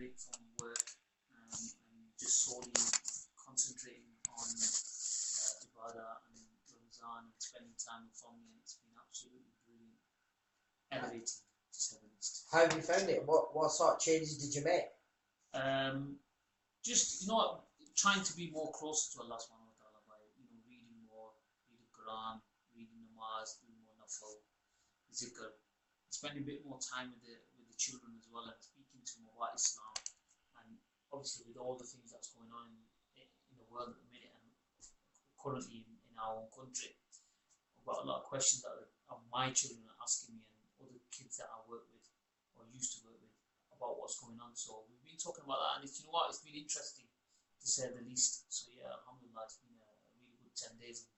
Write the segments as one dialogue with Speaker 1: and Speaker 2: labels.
Speaker 1: break from work and just solely concentrating on Ibadah and Ramazan and spending time with family, and it's been absolutely brilliant, elevating, to say the least.
Speaker 2: How have you found it? What sort of changes did you make?
Speaker 1: Just trying to be more closer to Allah subhanahu wa ta'ala by reading more, reading Quran, reading namaz, doing more nafal, zikr, spending a bit more time with the children as well, and speaking to them about Islam, and obviously with all the things that's going on in the world at the minute and currently in our own country. I've got a lot of questions that my children are asking me and other kids that I work with or used to work with about what's going on. So we've been talking about that, and it's been interesting to say the least. So yeah, alhamdulillah, it's been a really good 10 days.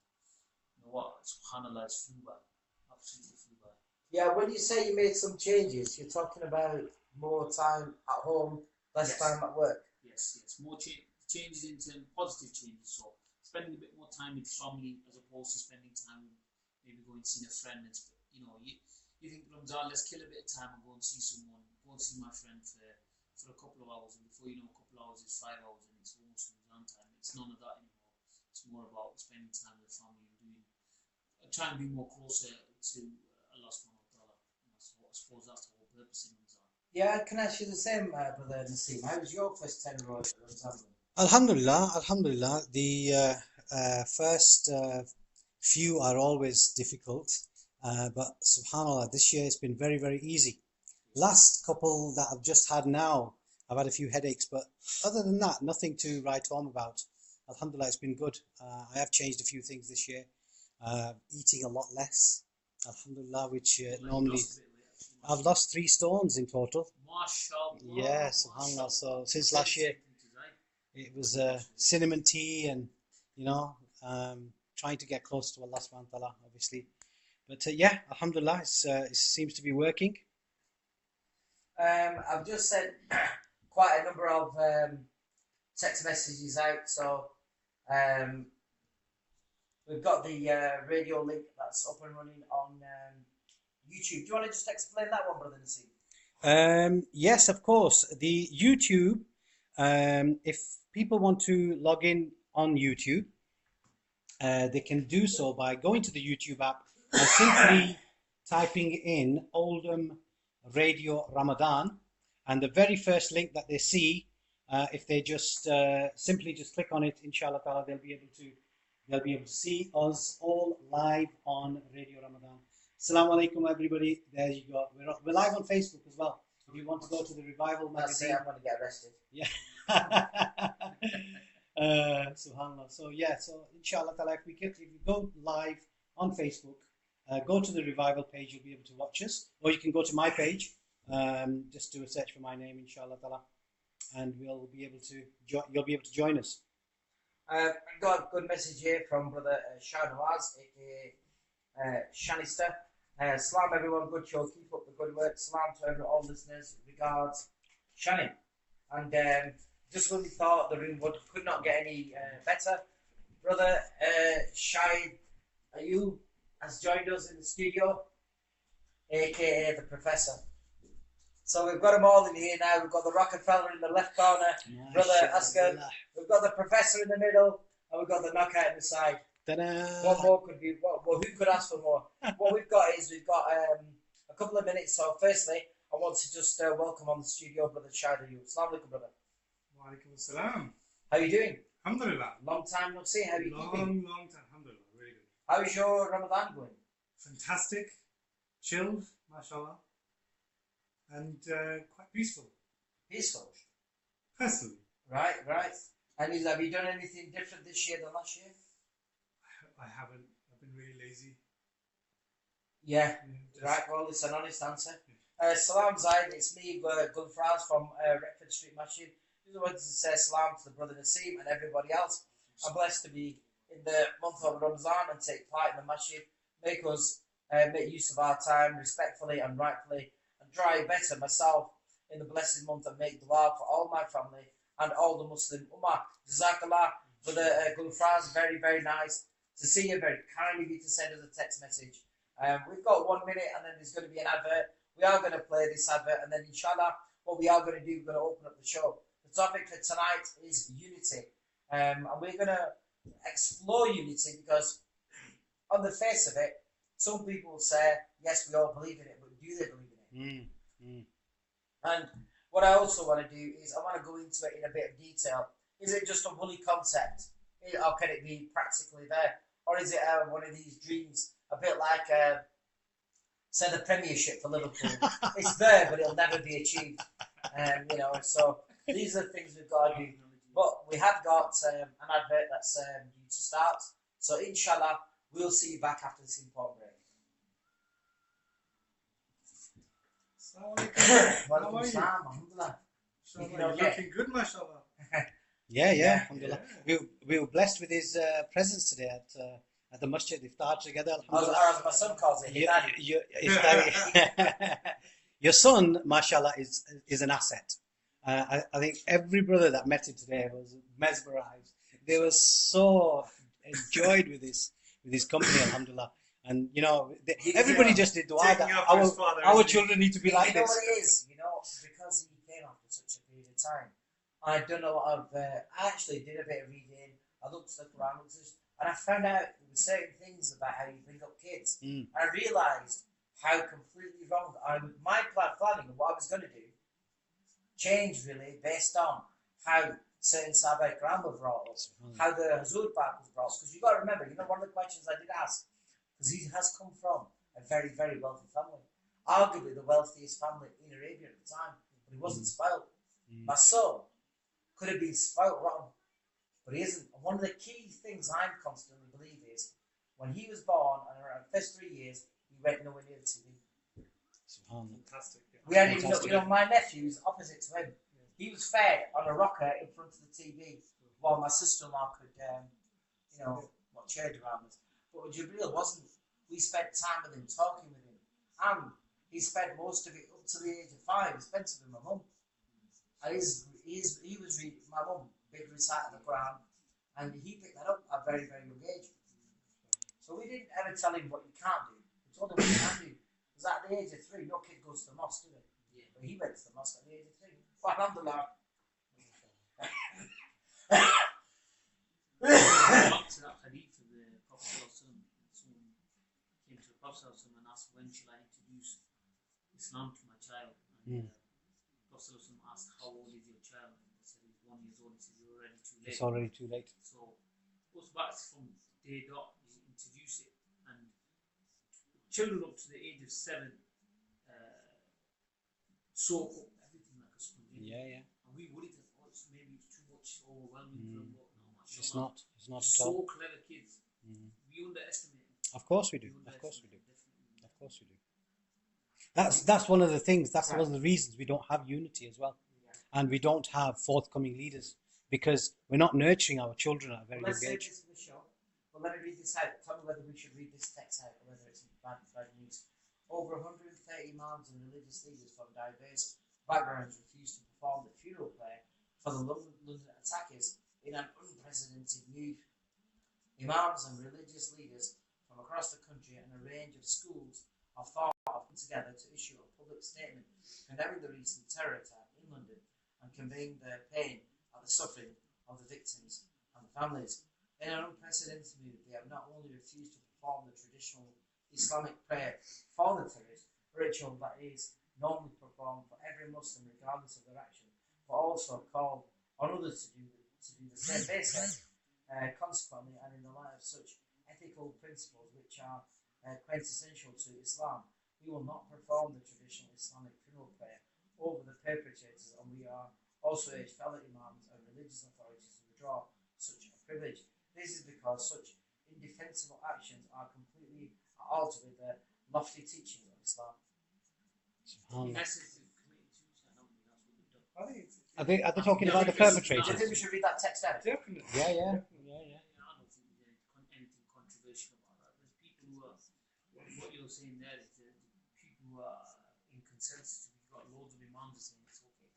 Speaker 1: And subhanallah, it's flew by, absolutely flew by.
Speaker 2: Yeah, when you say you made some changes, you're talking about more time at home, less time at work.
Speaker 1: Yes, more changes in terms positive changes. So spending a bit more time with family as opposed to spending time maybe going to see a friend. And you think Ramzan, let's kill a bit of time and go and see someone, go and see my friend for a couple of hours, and before you know, a couple of hours is 5 hours, and it's almost Ramzan time. It's none of that anymore. It's more about spending time with family and trying to be more closer to Allah subhanahu wa ta'ala. I suppose that's the whole purpose in Ramzan.
Speaker 2: Yeah, can I ask you the same, Brother Naseem? How was your first 10 Ramzan?
Speaker 3: Alhamdulillah. The first few are always difficult, but subhanallah, this year it's been very, very easy. Last couple that I've just had now, I've had a few headaches, but other than that, nothing to write home about. Alhamdulillah, it's been good. I have changed a few things this year, eating a lot less, alhamdulillah, which normally... I've lost 3 stones in total.
Speaker 1: MashaAllah.
Speaker 3: Yeah, subhanallah. So since last year, it was cinnamon tea and, trying to get close to Allah subhanahu wa ta'ala, obviously. But yeah, alhamdulillah, it seems to be working.
Speaker 2: I've just sent quite a number of text messages out, so we've got the radio link that's up and running on YouTube. Do you want to just explain that one, Brother Naseem?
Speaker 3: Yes, of course. The YouTube, if people want to log in on YouTube, they can do so by going to the YouTube app and simply typing in Oldham Radio Ramadan, and the very first link that they see, if they just simply click on it, inshallah ta'ala, they'll be able to see us all live on Radio Ramadan. Assalamu alaikum, everybody. There you go. We're live on Facebook as well. If you want to go to the Revival magazine,
Speaker 2: I'm going to get arrested.
Speaker 3: Yeah. Subhanallah. So inshallah ta'ala, if you go live on Facebook, go to the Revival page, you'll be able to watch us, or you can go to my page, just do a search for my name, inshallah ta'ala, and you'll be able to join us.
Speaker 2: I've got a good message here from Brother Shah Nawaz, aka Shanister. Salam everyone, good show, keep up the good work. Salam to all listeners, regards, Shani. And just when we thought the room could not get any better, Brother Shahid Ayub has joined us in the studio, aka the Professor. So we've got them all in here now. We've got the Rockefeller in the left corner, Brother Asghar. We've got the Professor in the middle, and we've got the Knockout in the side.
Speaker 3: Ta-da!
Speaker 2: What more could be? Well, who could ask for more? What we've got a couple of minutes. So firstly, I want to just welcome on the studio Brother Shahid Ayub. Assalamu alaikum, brother.
Speaker 4: Wa alaikum assalam.
Speaker 2: How are you doing?
Speaker 4: Alhamdulillah.
Speaker 2: Long time no see. How are you keeping?
Speaker 4: Long time. Alhamdulillah. Very good.
Speaker 2: How is your Ramadan going?
Speaker 4: Fantastic. Chilled, mashallah. And quite peaceful.
Speaker 2: Peaceful.
Speaker 4: Personally.
Speaker 2: Right. And have you done anything different this year than last year?
Speaker 4: I haven't. I've been really lazy.
Speaker 2: Yeah. Right. Well, it's an honest answer. Salam Zaid, it's me, Gulfraz from Retford Street Masjid. Just wanted to say salam to the Brother Naseem and everybody else. I'm blessed to be in the month of Ramzan and take part in the Masjid. Make use of our time respectfully and rightfully, and try better myself in the blessed month and make dua for all my family and all the Muslim Ummah. Jazakallah for the Gulfraz, very, very nice to see you, very kind of you to send us a text message. We've got 1 minute and then there's going to be an advert. We are going to play this advert and then inshallah what we are going to do, we're going to open up the show. The topic for tonight is unity. And we're going to explore unity because on the face of it, some people will say, yes, we all believe in it, but do they believe in it? And what I also want to do is I want to go into it in a bit of detail. Is it just a woolly concept? Or can it be practically there? Or is it one of these dreams, a bit like, say, the Premiership for Liverpool? It's there, but it'll never be achieved. So these are the things we've got to do. But we have got an advert that's due to start. So inshallah, we'll see you back after this important break.
Speaker 4: How are you? You're looking good, mashallah.
Speaker 3: Yeah. Alhamdulillah. We were blessed with his presence today at the masjid iftar together.
Speaker 2: As my son calls it,
Speaker 3: your son, mashallah, is an asset. I think every brother that met him today was mesmerized. They were so enjoyed with his company, alhamdulillah. And everybody just did dua that our children need to be like this.
Speaker 2: You know what it is? Because he came after such a period of time. I've done a lot of. I actually did a bit of reading. I looked stuff around, and I found out there were certain things about how you bring up kids. And I realised how completely wrong my planning of what I was going to do changed really based on how certain Sahabat Ikram were brought up, how the Hazur Park was brought up. Because you've got to remember, one of the questions I did ask, because he has come from a very, very wealthy family, arguably the wealthiest family in Arabia at the time, but he wasn't spoilt. My son could have been spoilt wrong, but he isn't. And one of the key things I constantly believe is when he was born and around the first 3 years, he went nowhere near the TV.
Speaker 4: Fantastic. Yeah.
Speaker 2: We hadn't even my nephew's opposite to him. He was fed on a rocker in front of the TV while my sister-in-law could, watch her dramas. But Jibril wasn't. We spent time with him, talking with him, and he spent most of it up to the age of 5. He spent it with my mum. And he was reading, my mum, big reciter of the Quran, and he picked that up at a very, very young age. So we didn't ever tell him what you can't do. We told him what you can do. Because at the age of 3, no kid goes to the mosque, do they? Yeah. But he went to the mosque at the age of 3. Well, alhamdulillah.
Speaker 1: Back to that hadith of the Prophet, someone came to the Prophet and asked, when shall I introduce Islam to my child? And the Prophet asked, how old is your child? And they said, he's 1 year old. He said, you're already too late.
Speaker 3: It's already too late.
Speaker 1: So it goes back from day dot, you introduce it, and children up to the age of 7 soak up everything like a sponge.
Speaker 3: Yeah.
Speaker 1: And we worry that maybe it's too much overwhelming for them, but no,
Speaker 3: It's not at all.
Speaker 1: So clever kids. We underestimate them.
Speaker 3: Of course we do. That's one of the things. That's one of the reasons we don't have unity as well, and we don't have forthcoming leaders because we're not nurturing our children at a very young age.
Speaker 2: Let's this for the show. Well, let me read this out. Tell me whether we should read this text out or whether it's bad news. Over 130 imams and religious leaders from diverse backgrounds refused to perform the funeral prayer for the London attackers in an unprecedented move. Imams and religious leaders from across the country and a range of schools have thought of coming together to issue a public statement condemning the recent terror attack in London and conveying their pain at the suffering of the victims and the families. In an unprecedented move, they have not only refused to perform the traditional Islamic prayer for the terrorist, ritual that is normally performed for every Muslim regardless of their action, but also called on others to do the same basis. Consequently, and in the light of such ethical principles which are quintessential to Islam, we will not perform the traditional Islamic funeral prayer over the perpetrators, and we are also urge fellow imams and religious authorities to withdraw such a privilege. This is because such indefensible actions are completely at odds with the lofty teachings of Islam.
Speaker 3: Are they talking about the perpetrators?
Speaker 2: Do you think we should read that text out?
Speaker 4: Definitely.
Speaker 3: Yeah.
Speaker 1: I don't think there's anything controversial about that. There's people who are, what you're saying there is the people who are in consensus. We've got loads of imams saying it's okay.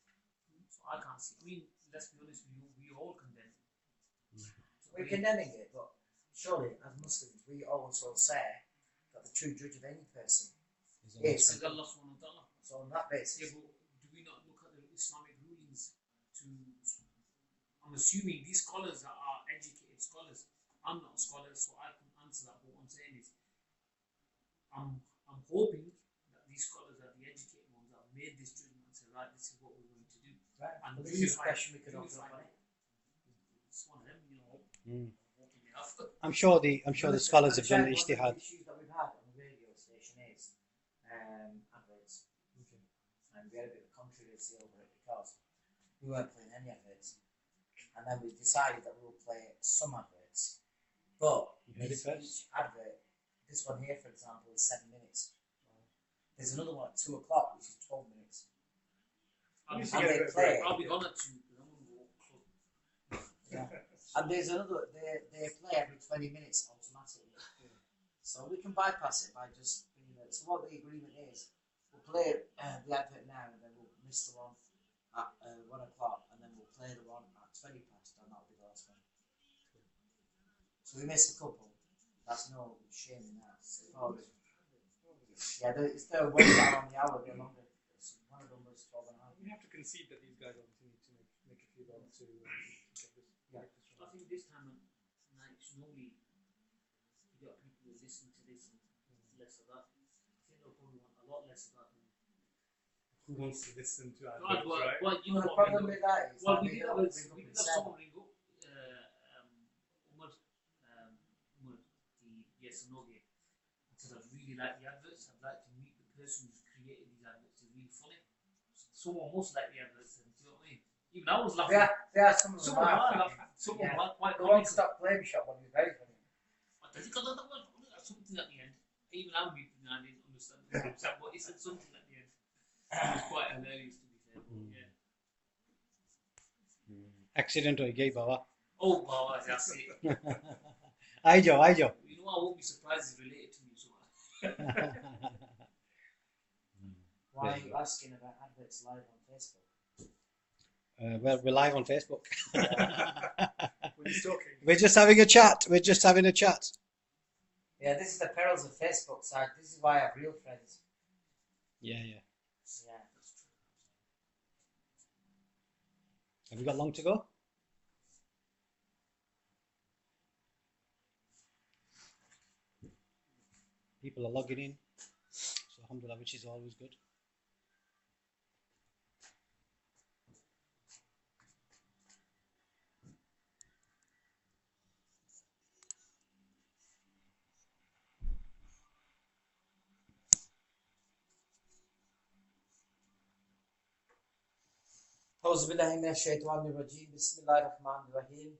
Speaker 1: So I can't see. I mean, let's be honest, we all condemn it.
Speaker 2: We're condemning it, but surely as Muslims we also say that the true judge of any person is
Speaker 1: Allah subhanahu wa ta'ala.
Speaker 2: So on that basis,
Speaker 1: Yeah, but do we not look at the Islamic rulings to. I'm assuming these scholars are educated scholars. I'm not a scholar, so I can answer that. But what I'm saying is, I'm hoping that these scholars are the educated ones that have made this judgment and say, right, this is what we're going to do.
Speaker 2: Right.
Speaker 1: And
Speaker 2: Well, this is a question we could open up on it.
Speaker 1: It's one of them, you know. Hoping they have.
Speaker 3: I'm sure the scholars have done
Speaker 2: One of
Speaker 3: ijtihad.
Speaker 2: the issues that we've had on the radio station is adverts. And we had a bit of controversy over it because we weren't playing any adverts. And then we decided that we will play some adverts. But each advert, this one here, for example, is 7 minutes. There's another one at 2 o'clock, which is 12 minutes.
Speaker 1: I'll be gone at 2 because I'm going to go club.
Speaker 2: Yeah. And there's another, they play every 20 minutes automatically. So we can bypass it by just bringing it. So what the agreement is, we'll play the advert now and then we'll miss the one at 1 o'clock and then we'll play the one at 20 past and that'll be the last one. So we missed a couple. That's no shame in that. Yeah, it's the ones that are on the hour, they're longer. One of them was 12 and a half.
Speaker 5: We have to concede that these guys obviously need to make a few dollars to get this.
Speaker 2: Yeah.
Speaker 1: I think this time of night, normally you got people who listen to this and less of that. I think they'll probably want a lot less of that.
Speaker 5: Who wants to listen to our
Speaker 1: Well,
Speaker 5: right?
Speaker 1: well, you know
Speaker 2: The
Speaker 1: what
Speaker 2: problem with that is
Speaker 1: well,
Speaker 2: that
Speaker 1: we did have someone ring up, Umar, the yes or no game. I said, I really like the adverts. I'd like to meet the person who's created these adverts. They're really funny. Someone must like the adverts. Do you know what I mean? Even I was laughing.
Speaker 2: There are some of them.
Speaker 1: Some of them are laughing. Some of them are quite
Speaker 2: The one
Speaker 1: comical.
Speaker 2: stop blame shot one was very funny.
Speaker 1: Does it got that word? Something at the end. Even I'm weeping and I didn't understand what he said, but he said something at the end. It was quite hilarious to be fair. But yeah.
Speaker 3: Accident ho gayi baba.
Speaker 1: Oh, wow, that's it.
Speaker 3: Aa jao.
Speaker 1: You know, I won't be surprised it's related to me. So.
Speaker 2: Why are you asking about adverts live on Facebook?
Speaker 3: Well, we're live on Facebook.
Speaker 5: We're just talking.
Speaker 3: We're just having a chat.
Speaker 2: Yeah, this is the perils of Facebook side. This is why I have real friends.
Speaker 3: Yeah.
Speaker 2: Yeah.
Speaker 3: Have we got long to go? People are logging in. So alhamdulillah, which is always good.
Speaker 2: Auzubillahiminash-shaytanir-rajim. Bismillahir-rahmanir-rahim.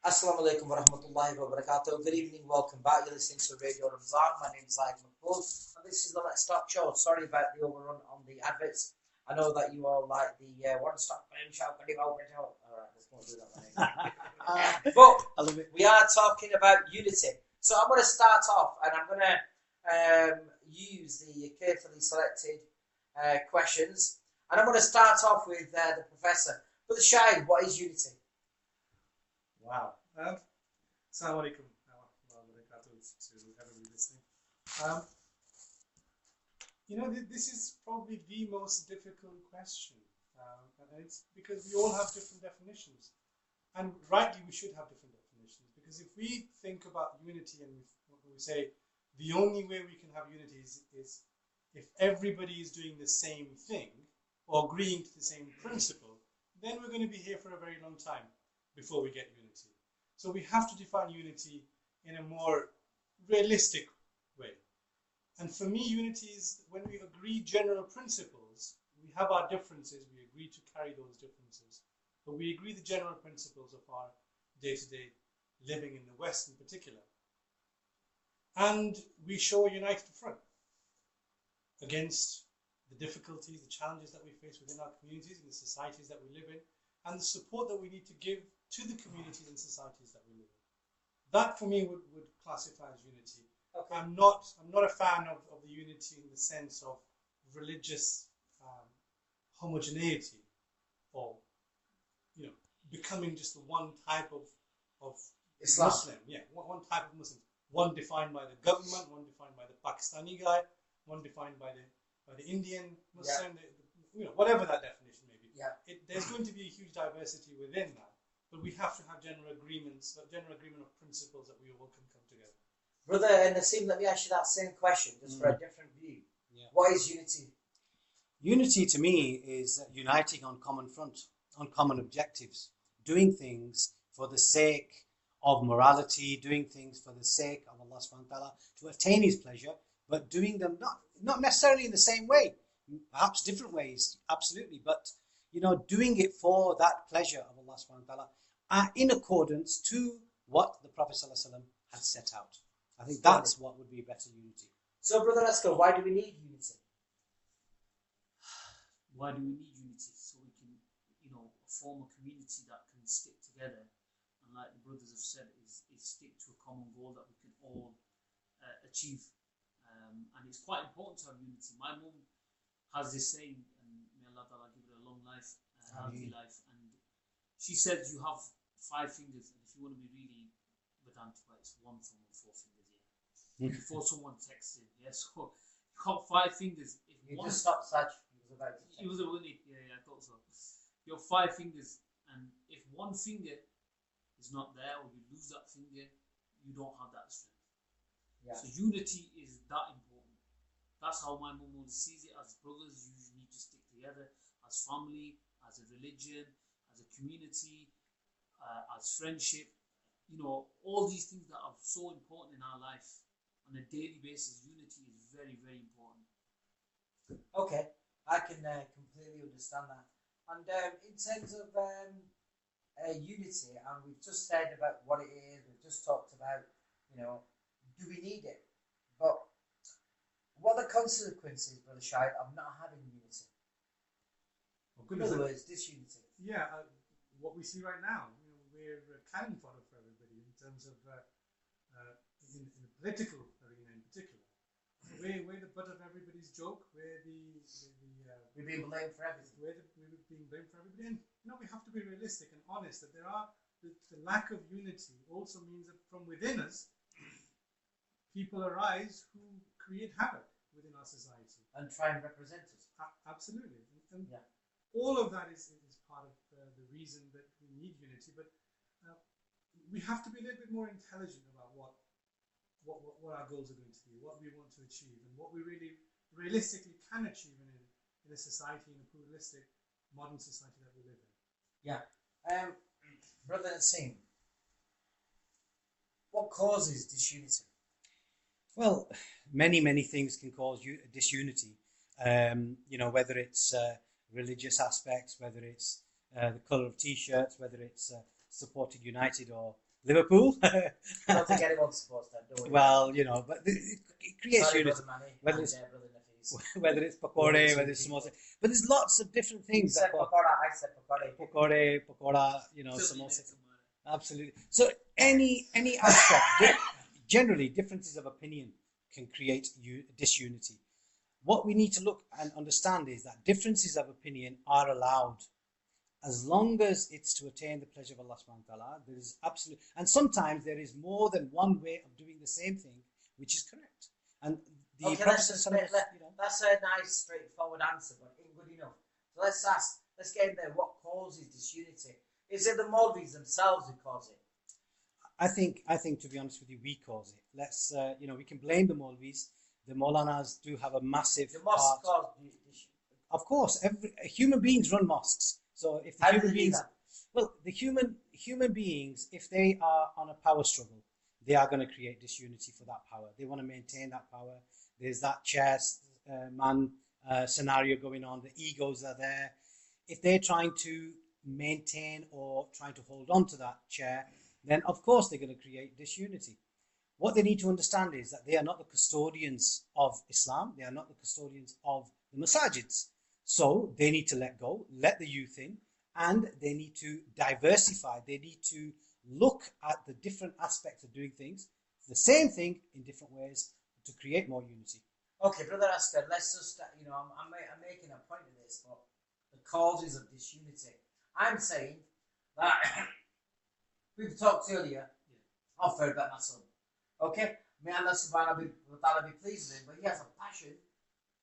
Speaker 2: Assalamu alaikum wa rahmatullahi wa barakatuh. Good evening, welcome back. You're listening to Radio Ramzan. My name is Zaid Mahfouz, and this is the Let's Stop show. Sorry about the overrun on the adverts. I know that you all like the one stop claim show. Alright, let's go do that one. But we are talking about unity. So I'm going to start off and I'm going to use the carefully selected questions. And I'm going to start off with the professor. Brother Shahid, what is unity? Wow.
Speaker 5: Assalamu alaikum wa barakatuh to everybody listening. This is probably the most difficult question. And it's because we all have different definitions. And rightly, we should have different definitions. Because if we think about unity and we say the only way we can have unity is if everybody is doing the same thing or agreeing to the same principle, then we're going to be here for a very long time before we get unity. So we have to define unity in a more realistic way. And for me, unity is when we agree general principles. We have our differences, we agree to carry those differences, but we agree the general principles of our day-to-day living in the West in particular. And we show a united front against the difficulties, the challenges that we face within our communities and the societies that we live in, and the support that we need to give to the communities and societies that we live in. That for me would classify as unity. Okay. I'm not a fan of the unity in the sense of religious homogeneity or becoming just the one type of Islam. Muslim. Yeah, one type of Muslim. One defined by the government, one defined by the Pakistani guy, one defined by the Indian Muslim. Yeah. whatever that definition may be.
Speaker 2: Yeah.
Speaker 5: There's going to be a huge diversity within that, but we have to have general agreement of principles that we all can come together.
Speaker 2: Brother Nassim, let me ask you that same question, just for a different view.
Speaker 3: Yeah.
Speaker 2: What is unity?
Speaker 3: Unity to me is uniting on common front, on common objectives, doing things for the sake of morality, doing things for the sake of Allah subhanahu wa ta'ala to attain His pleasure, but doing them not necessarily in the same way, perhaps different ways, absolutely, but doing it for that pleasure of Allah subhanahu wa ta'ala in accordance to what the Prophet sallallahu alaihi wasallam had set out. I think that's what would be better unity.
Speaker 2: So, Brother Askar, why do we need unity?
Speaker 1: Why do we need unity? So we can, form a community that can stick together, and like the brothers have said, is stick to a common goal that we can all achieve. And it's quite important to have unity. My mum has this saying, and may Allah Ta'ala give her a long life, a healthy life, and she says you have 5 fingers, and if you want to be really pedantic, it's 1 thumb and 4 fingers, before someone texts in, so you have 5 fingers. If
Speaker 2: You
Speaker 1: one,
Speaker 2: just stopped such.
Speaker 1: he was a winnie, I thought so. You have 5 fingers, and if 1 finger is not there, or you lose that finger, you don't have that strength.
Speaker 2: Yeah.
Speaker 1: So unity is that important. That's how my mum always sees it. As brothers, you need to stick together as family, as a religion, as a community, as friendship. All these things that are so important in our life on a daily basis. Unity is very, very important.
Speaker 2: Okay, I can completely understand that. And in terms of unity, and we've just said about what it is, we've just talked about, do we need it? But what are the consequences, Brother Shahid, of not having unity? In other words, disunity.
Speaker 5: Yeah, what we see right now, we're cannon fodder for everybody in terms of in the political arena in particular. We're the butt of everybody's joke. We're
Speaker 2: We're being blamed for everything.
Speaker 5: We're being blamed for everybody. And we have to be realistic and honest that the lack of unity also means that from within us, people arise who create havoc within our society.
Speaker 2: And try and represent us.
Speaker 5: Absolutely. And
Speaker 2: Yeah.
Speaker 5: all of that is part of the reason that we need unity. But we have to be a little bit more intelligent about what our goals are going to be, what we want to achieve, and what we really realistically can achieve in a society, in a pluralistic modern society that we live in.
Speaker 2: Yeah. Brother Nassim, what causes disunity?
Speaker 3: Well, many things can cause disunity. Whether it's religious aspects, whether it's the colour of T-shirts, whether it's supporting United or Liverpool.
Speaker 2: I don't think anyone supports that, do we?
Speaker 3: Well, but it creates
Speaker 2: Sorry,
Speaker 3: unity.
Speaker 2: Brother Manny,
Speaker 3: Whether
Speaker 2: and,
Speaker 3: it's
Speaker 2: Brother Nafis.
Speaker 3: whether it's pakore, whether it's samosa, but there's lots of different
Speaker 2: You
Speaker 3: things.
Speaker 2: said pakora, I said pakore.
Speaker 3: Pakora,
Speaker 1: Certainly
Speaker 3: samosa.
Speaker 1: makes a matter.
Speaker 3: Absolutely. So any aspect, generally differences of opinion can create disunity. What we need to look and understand is that differences of opinion are allowed as long as it's to attain the pleasure of Allah subhanahu wa ta'ala. There is absolute, and sometimes there is more than one way of doing the same thing, which is correct. And the
Speaker 2: Okay,
Speaker 3: Prophet
Speaker 2: that's a nice, straightforward answer, but ain't good enough. So let's get in there. What causes disunity? Is it the Maulvis themselves who cause it?
Speaker 3: I think to be honest with you, we cause it. Let's we can blame the Maulvis. The Maulanas do have a massive
Speaker 2: The mosque
Speaker 3: part.
Speaker 2: caused disunity.
Speaker 3: Of course, human beings run mosques. So if the
Speaker 2: How do
Speaker 3: human
Speaker 2: they do
Speaker 3: beings,
Speaker 2: that?
Speaker 3: well, the human beings, if they are on a power struggle, they are going to create disunity for that power. They want to maintain that power. There's that chair man scenario going on. The egos are there. If they're trying to maintain or trying to hold on to that chair, then of course they're going to create disunity. What they need to understand is that they are not the custodians of Islam. They are not the custodians of the masajids. So they need to let go, let the youth in, and they need to diversify. They need to look at the different aspects of doing things, the same thing in different ways to create more unity.
Speaker 2: Okay, Brother Askar, let's just, I'm making a point of this, but the causes of disunity. I'm saying that we've talked earlier, I've heard about my son. Okay? May Allah subhanahu wa ta'ala be pleased with him, but he has a passion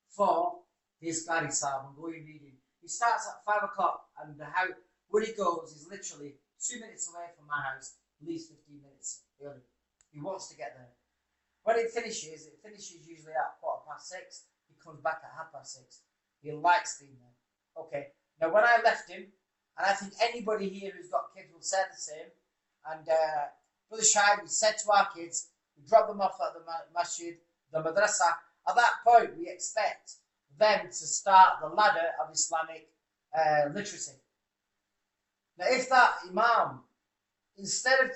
Speaker 2: for his Qari Sahib and going reading He starts at 5 o'clock, and where he goes is literally 2 minutes away from my house, leaves 15 minutes early. He wants to get there. When it finishes usually at 6:15. He comes back at 6:30. He likes being there. Okay. Now, when I left him, and I think anybody here who's got kids will say the same, and Brother Shai, we said to our kids, we drop them off at the masjid, the madrasa. At that point, we expect them to start the ladder of Islamic literacy. Now, if that imam, instead of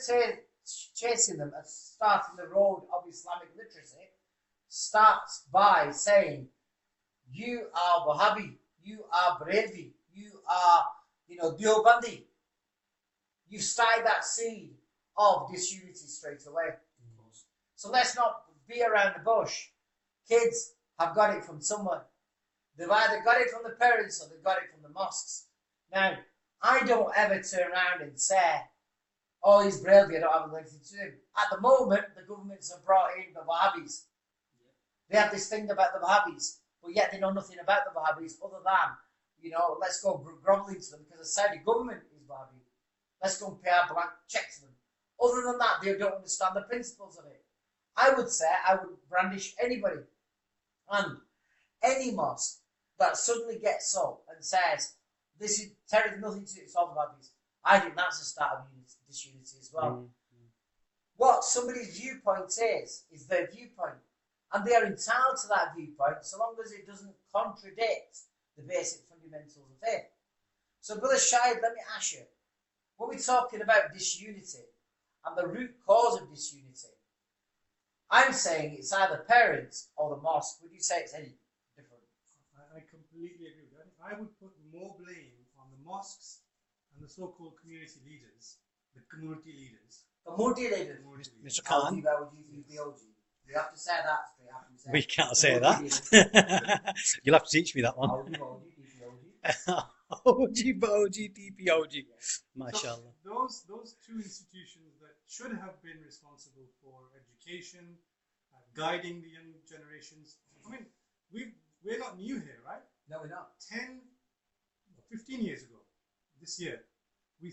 Speaker 2: chasing them and starting the road of Islamic literacy, starts by saying, you are Wahhabi, you are Barelvi, you are, Deobandi, you've started that seed of disunity straight away. So let's not be around the bush. Kids have got it from somewhere. They've either got it from the parents or they've got it from the mosques. Now, I don't ever turn around and say, oh, he's Barelvi, I don't have anything to do. At the moment, the governments have brought in the Wahhabis. They have this thing about the Wahhabis, but yet they know nothing about the Wahhabis other than, let's go groveling to them because the Saudi government is Wahhabi. Let's go and pay our blank check to them. Other than that, they don't understand the principles of it. I would say I would brandish anybody and any mosque that suddenly gets up and says, this is terrible, nothing to do, it's all the Wahhabis. I think that's the start of disunity as well. Mm-hmm. What somebody's viewpoint is their viewpoint. And they are entitled to that viewpoint so long as it doesn't contradict the basic fundamentals of faith. So, Brother Shahid, let me ask you, when we're talking about disunity and the root cause of disunity, I'm saying it's either parents or the mosque. Would you say it's any different?
Speaker 5: I completely agree with that. I would put more blame on the mosques and the so-called community leaders, the community leaders.
Speaker 2: Community leaders.
Speaker 3: Mr. Khan.
Speaker 2: You have to say that straight after you say
Speaker 3: We can't say that. You'll have to teach me that one. OG, TPOG. MashaAllah.
Speaker 5: So those two institutions that should have been responsible for education, guiding the young generations. I mean, we're not new here, right?
Speaker 2: No, we're not.
Speaker 5: 15 years ago, this year, we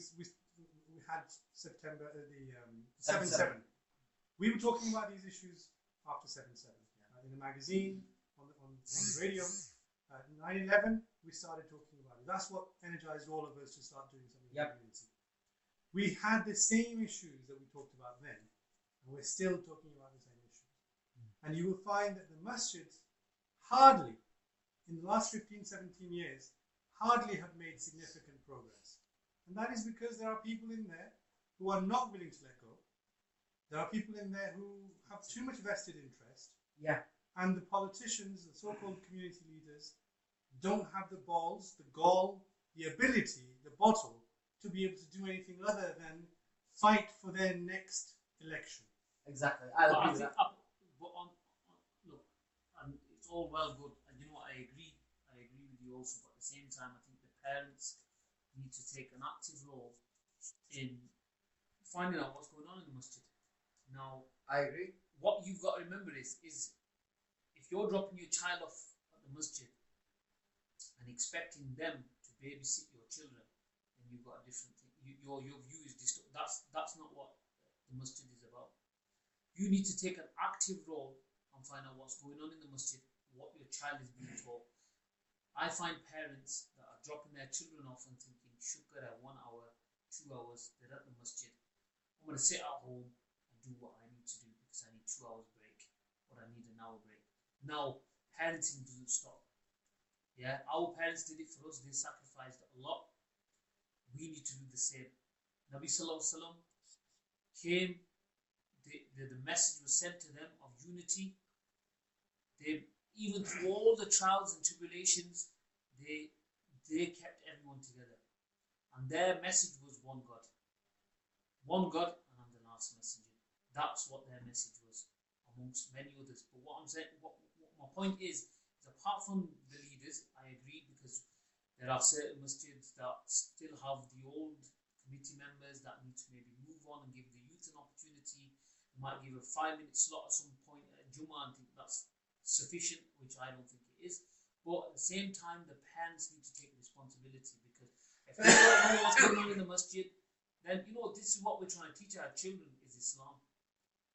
Speaker 5: had September, the 7/7. We were talking about these issues after 7/7. In the magazine, on the radio. 9/11, we started talking about it. That's what energized all of us to start doing something in the community. We had the same issues that we talked about then, and we're still talking about the same issues. And you will find that the masjids hardly, in the last 15, 17 years, hardly have made significant progress. And that is because there are people in there who are not willing to let go. There are people in there who have too much vested interest.
Speaker 2: Yeah.
Speaker 5: And the politicians, the so-called community leaders, don't have the balls, the gall, the ability, the bottle, to be able to do anything other than fight for their next election.
Speaker 2: Exactly.
Speaker 1: Look, and it's all well good, and you know what, I agree with you also, but at the same time, I think the parents need to take an active role in finding out what's going on in the masjid. Now,
Speaker 2: I agree.
Speaker 1: What you've got to remember is if you're dropping your child off at the masjid and expecting them to babysit your children, then you've got a different thing. Your view is distorted. That's not what the masjid is about. You need to take an active role and find out what's going on in the masjid, what your child is being taught. I find parents that are dropping their children off and thinking, shukra, 1 hour, 2 hours, they're at the masjid. I'm going to sit at home and do what I need to do because I need 2 hours break or I need an hour break. Now, parenting doesn't stop. Yeah, our parents did it for us. They sacrificed a lot. We need to do the same. Nabi Sallallahu Alaihi Wasallam came. The message was sent to them of unity. They, even through all the trials and tribulations, they kept everyone together. And their message was one God. One God, and I'm the last messenger. That's what their message was, amongst many others. But what I'm saying, what my point is apart from the leaders, I agree, because there are certain masjids that still have the old committee members that need to maybe move on and give the youth an opportunity. You might give a 5-minute slot at some point at Jummah and think that's sufficient, which I don't think it is. But at the same time, the parents need to take responsibility, because if they don't know what's going on in the masjid, then this is what we're trying to teach our children is Islam,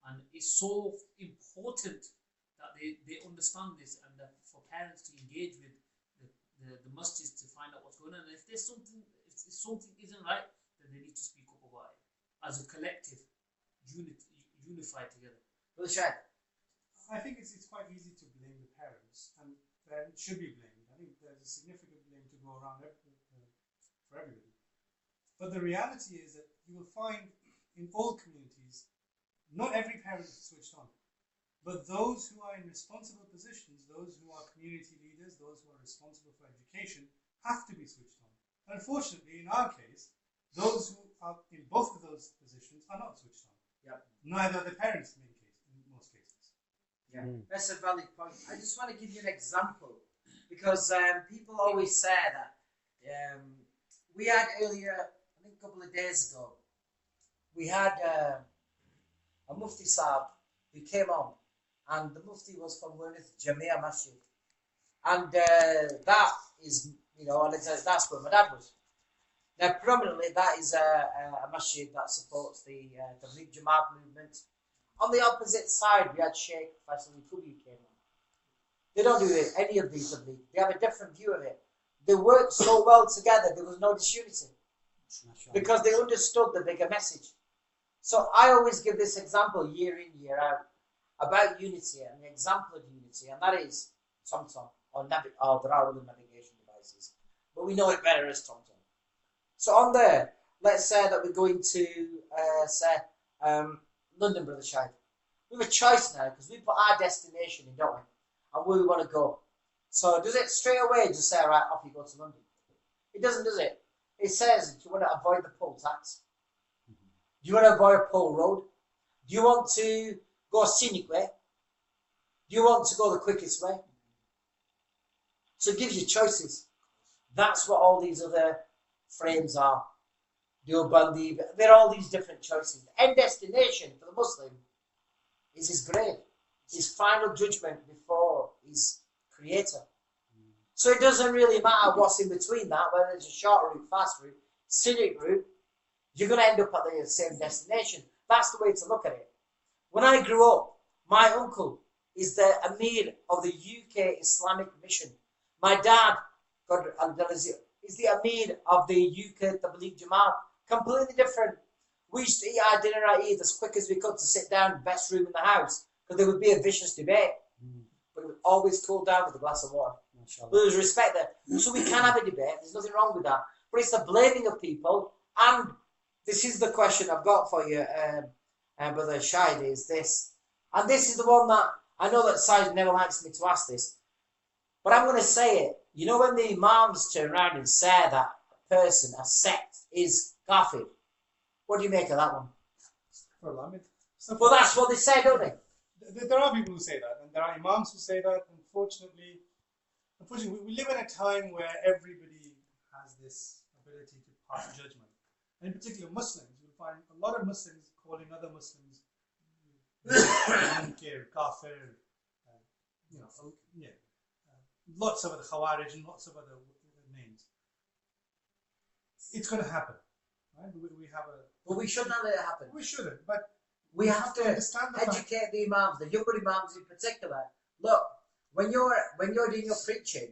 Speaker 1: and it's so important that they understand this, and that for parents to engage with the masjids to find out what's going on. And if something isn't right, then they need to speak up about it as a collective, unified together.
Speaker 2: Brother Shad.
Speaker 5: I think it's quite easy to blame the parents, and parents should be blamed. I think there's a significant blame to go around for everybody. But the reality is that you will find in all communities, not every parent is switched on. But those who are in responsible positions, those who are community leaders, those who are responsible for education, have to be switched on. Unfortunately, in our case, those who are in both of those positions are not switched on.
Speaker 2: Yep.
Speaker 5: Neither the parents in most cases.
Speaker 2: Yeah, that's a valid point. I just want to give you an example, because people always say that we had earlier, I think a couple of days ago, we had a Mufti Saab who came on, and the Mufti was from Werneth Jamia Masjid, and that is, and that's where my dad was. Now, predominantly, that is a masjid that supports the Tabligh Jamaat movement. On the opposite side, we had Sheikh Faisal Kubi came on. They don't do any of these Tabligh. They have a different view of it. They worked so well together, there was no disunity, because they understood the bigger message. So I always give this example year in, year out about unity, and the example of unity, and that is TomTom or there are other navigation devices, but we know it better as TomTom. So on there, let's say that we're going to London, Brother Shahid. We have a choice now, because we put our destination in, don't we? And where we want to go. So does it straight away just say, right, off you go to London? It doesn't, does it? It says, do you want to avoid the poll tax? Do you want to avoid a poll road? Do you want to go a scenic way? Do you want to go the quickest way? So it gives you choices. That's what all these other frames are. Deobandi, they're all these different choices. The end destination for the Muslim is his grave, his final judgment before his creator. So it doesn't really matter what's in between that, whether it's a short route, fast route, scenic route, you're going to end up at the same destination. That's the way to look at it. When I grew up, my uncle is the Amir of the UK Islamic Mission. My dad, God, is the Amir of the UK Tabligh Jamaat. Completely different. We used to eat our dinner at Eid as quick as we could to sit down, best room in the house, because there would be a vicious debate. But it would always cool down with a glass of water. But there was respect there. So we can have a debate, there's nothing wrong with that. But it's the blaming of people, and this is the question I've got for you, Brother Shahid, is this. And this is the one that, I know that Said never likes me to ask this, but I'm going to say it. You know when the Imams turn around and say that a person, a sect, is kafir, what do you make of that one? Well, that's what they say, don't they?
Speaker 5: There are people who say that, and there are Imams who say that. Unfortunately, we live in a time where everybody has this ability to pass judgment. And in particular, Muslims, you'll find a lot of Muslims calling other Muslims munkir, kafir, lots of other Khawarij and lots of other names. It's going to happen, right? We have a.
Speaker 2: But we shouldn't let it happen.
Speaker 5: We shouldn't, but
Speaker 2: we have to educate the Imams, the younger Imams in particular. Look, when you're doing your preaching,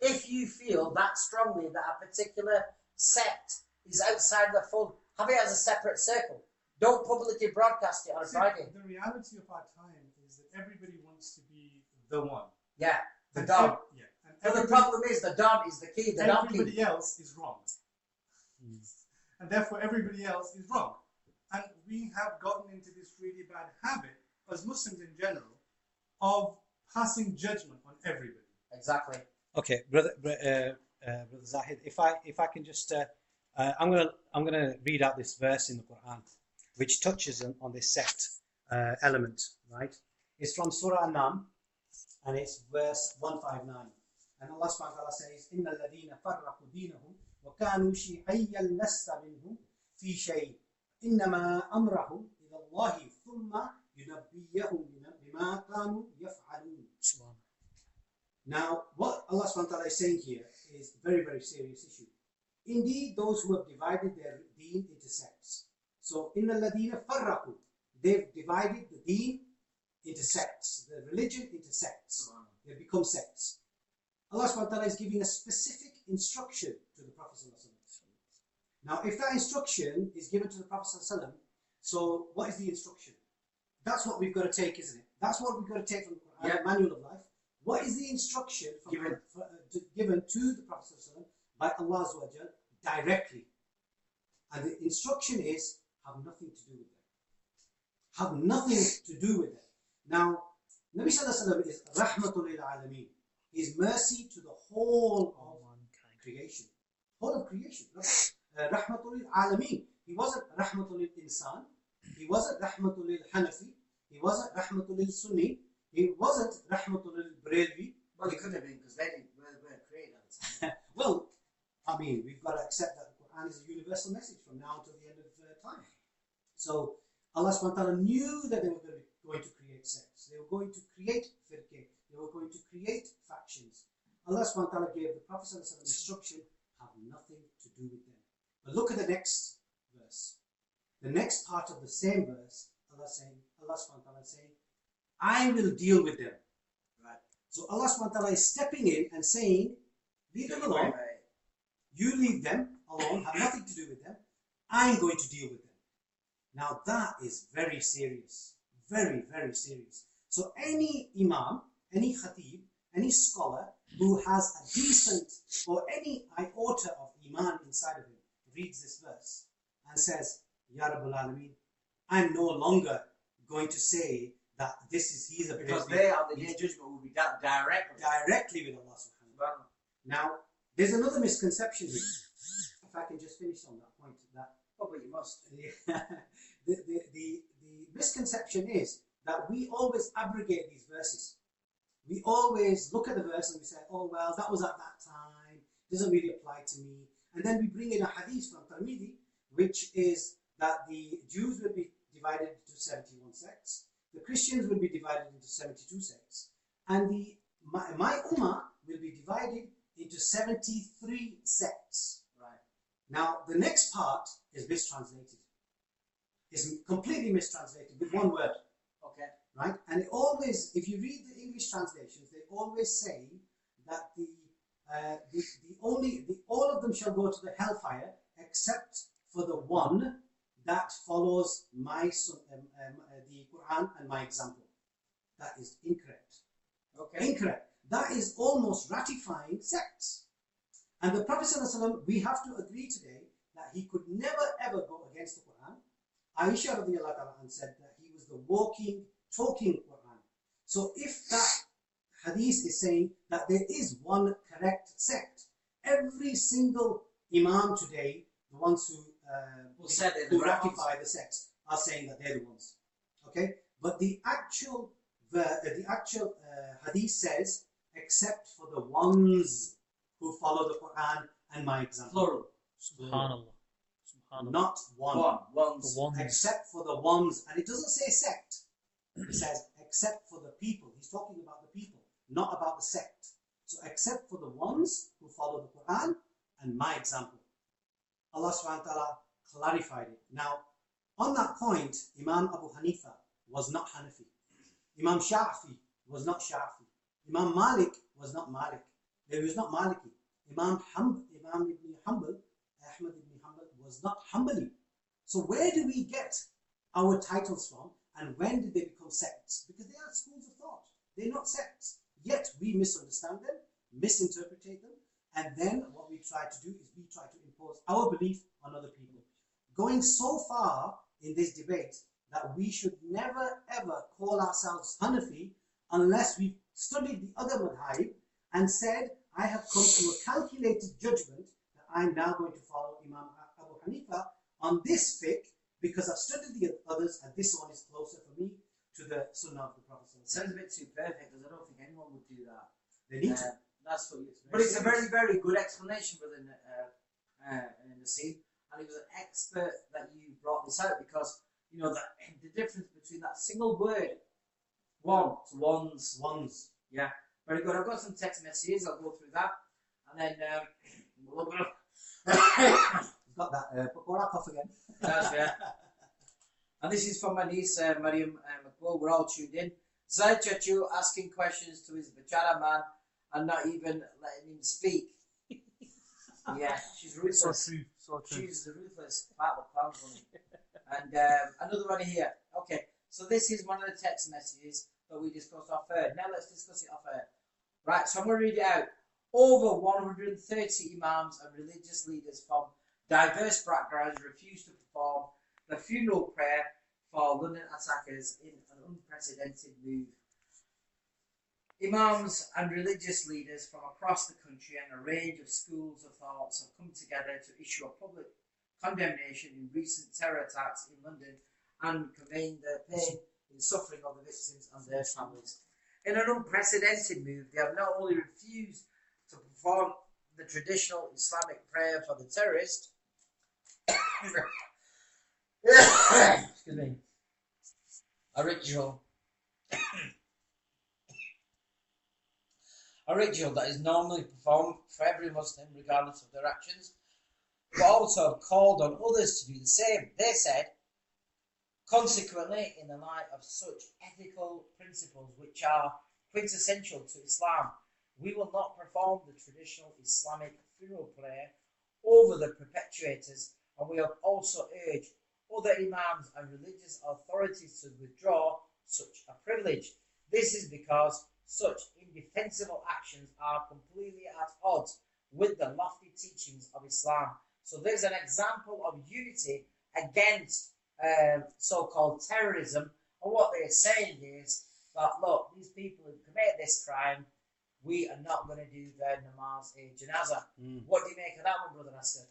Speaker 2: if you feel that strongly that a particular sect is outside the fold, have it as a separate circle. Don't publicly broadcast it on a Friday.
Speaker 5: The reality of our time is that everybody wants to be the one.
Speaker 2: Yeah, the Don.
Speaker 5: Yeah.
Speaker 2: But the problem is the Don is the key, the donkey.
Speaker 5: Everybody else is wrong. And therefore everybody else is wrong. And we have gotten into this really bad habit, as Muslims in general, of passing judgment on everybody.
Speaker 2: Exactly.
Speaker 3: Okay, brother Zahid, if I can just, I'm gonna read out this verse in the Quran, which touches on this sect element, right? It's from Surah An-Nam, and it's verse 159. And Allah subhanahu wa ta'ala says, إِنَّ الَّذِينَ فَرَّقُوا دِينَهُمْ وَكَانُوا شِيعِيًّا لَسْتَ مِنْهُمْ فِي شَيْءٍ إِنَّمَا أَمْرَهُمْ إِلَى اللَّهِ ثُمَّ يُنَبِّئُهُم بِمَا كَانُوا يَفْعَلُونَ. Now, what Allah subhanahu wa ta'ala is saying here is a very, very serious issue. Indeed, those who have divided their deen into sects. So, إِنَّ الَّذِينَ فَرَّقُوا, they've divided the deen into sects, the religion into sects. They've become sects. Allah subhanahu wa ta'ala is giving a specific instruction to the Prophet sallallahu alaihi wasallam. Now, if that instruction is given to the Prophet sallallahu alaihi wasallam, so what is the instruction? That's what we've got to take, isn't it? That's what we've got to take from the Quran, Manual of Life. What is the instruction given to the Prophet sallallahu alaihi wasallam by Allah Azza wa Jal directly? And the instruction is, have nothing to do with them. Have nothing to do with them. Now, Nabi sallallahu alaihi wasallam is rahmatul lil alameen. He is mercy to the whole of creation. Whole of creation. Rahmatul lil alameen. He wasn't rahmatul lil insan. He wasn't rahmatul lil hanafi. He wasn't rahmatul lil sunni. He wasn't rahmatul lil Barelvi.
Speaker 2: Well, he could have been, because they weren't created at the time.
Speaker 3: Well, I mean, we've got to accept that the Quran is a universal message from now until the end of time. So, Allah subhanahu wa ta'ala knew that they were going to create sects. They were going to create firqah. They were going to create factions. Allah subhanahu wa ta'ala gave the Prophet sallallahu alaihi wasallam instruction, have nothing to do with them. But look at the next verse. The next part of the same verse, Allah subhanahu wa ta'ala is saying, I will deal with them. Right. So Allah subhanahu wa ta'ala is stepping in and saying, leave them alone. You leave them alone, have nothing to do with them. I'm going to deal with them. Now that is very serious. Very, very serious. So any imam, any khatib, any scholar who has a decent or any iota of iman inside of him reads this verse and says, Ya Rabbul Alameen, I'm no longer going to say that he's a
Speaker 2: because they are the day of judgment will be done
Speaker 3: directly with Allah subhanahu wa ta'ala. Now, there's another misconception here. If I can just finish on that point.
Speaker 2: But you must.
Speaker 3: The misconception is that we always abrogate these verses. We always look at the verse and we say, oh well, that was at that time, doesn't really apply to me. And then we bring in a hadith from Tirmidhi, which is that the Jews will be divided into 71 sects, the Christians will be divided into 72 sects, and my ummah will be divided into 73 sects.
Speaker 2: Right.
Speaker 3: Now, the next part is mistranslated. It's completely mistranslated with one word.
Speaker 2: Okay.
Speaker 3: Right? And it always, if you read the English translations, they always say that all of them shall go to the hellfire except for the one that follows the Quran and my example. That is incorrect.
Speaker 2: Okay.
Speaker 3: Incorrect. That is almost ratifying sects. And the Prophet ﷺ, we have to agree today that he could never ever go against the Quran. Aisha radiallahu anha said that he was the walking, talking Quran. So if that hadith is saying that there is one correct sect, every single imam today, the ones who ratify the sects, are saying that they're the ones. Okay, but the actual hadith says, except for the ones who follow the Quran and my example.
Speaker 2: Plural.
Speaker 1: Subhanallah. Subhanallah.
Speaker 3: Not one.
Speaker 2: Ones.
Speaker 1: The ones.
Speaker 3: Except for the ones. And it doesn't say sect. It says, except for the people. He's talking about the people, not about the sect. So, except for the ones who follow the Quran and my example. Allah subhanahu wa ta'ala clarified it. Now, on that point, Imam Abu Hanifa was not Hanafi. Imam Shafi was not Shafi. Imam Malik was not Malik. He was not Maliki. Imam Ibn Hanbal, Ahmad ibn Hanbal, was not Hanbali. So where do we get our titles from, and when did they become sects? Because they are schools of thought. They're not sects. Yet we misunderstand them, misinterpret them, and then what we try to do is we try to impose our belief on other people. Going so far in this debate that we should never ever call ourselves Hanafi unless we've studied the other madhab and said, I have come to a calculated judgment that I'm now going to follow Imam Abu Hanifa on this fiqh because I've studied the others and this one is closer for me to the Sunnah of the Prophet.
Speaker 2: Sounds a bit too perfect, because I don't think anyone would do that.
Speaker 3: They need to.
Speaker 2: That's what but it's a very, very good explanation within the scene, and it was an expert that you brought this out, because you know that the difference between that single word, one to ones,
Speaker 3: Ones.
Speaker 2: yeah, Very good. I've got some text messages. I'll go through that, and then we'll look up.
Speaker 3: Got that. But go back off again.
Speaker 2: That's yeah. And this is from my niece, Mariam McCall. We're all tuned in. Zaid Chachu asking questions to his Bachara man and not even letting him speak. Yeah, she's ruthless.
Speaker 4: So true. So true.
Speaker 2: She's the ruthless part of the clown for me. And another one here. Okay, so this is one of the text messages that we discussed off air. Now let's discuss it off air. Right, so I'm going to read it out. Over 130 imams and religious leaders from diverse backgrounds refused to perform the funeral prayer for London attackers in an unprecedented move. Imams and religious leaders from across the country and a range of schools of thoughts have come together to issue a public condemnation in recent terror attacks in London and conveying their pain and suffering of the victims and their families. In an unprecedented move, they have not only refused to perform the traditional Islamic prayer for the terrorist, excuse me, a ritual that is normally performed for every Muslim regardless of their actions, but also have called on others to do the same. They said, consequently, in the light of such ethical principles which are quintessential to Islam, we will not perform the traditional Islamic funeral prayer over the perpetrators, and we have also urged other imams and religious authorities to withdraw such a privilege. This is because such indefensible actions are completely at odds with the lofty teachings of Islam. So there's an example of unity against so-called terrorism, and what they're saying is that, look, these people who commit this crime, we are not going to do their namaz janazah. What do you make of that one, Brother Asker?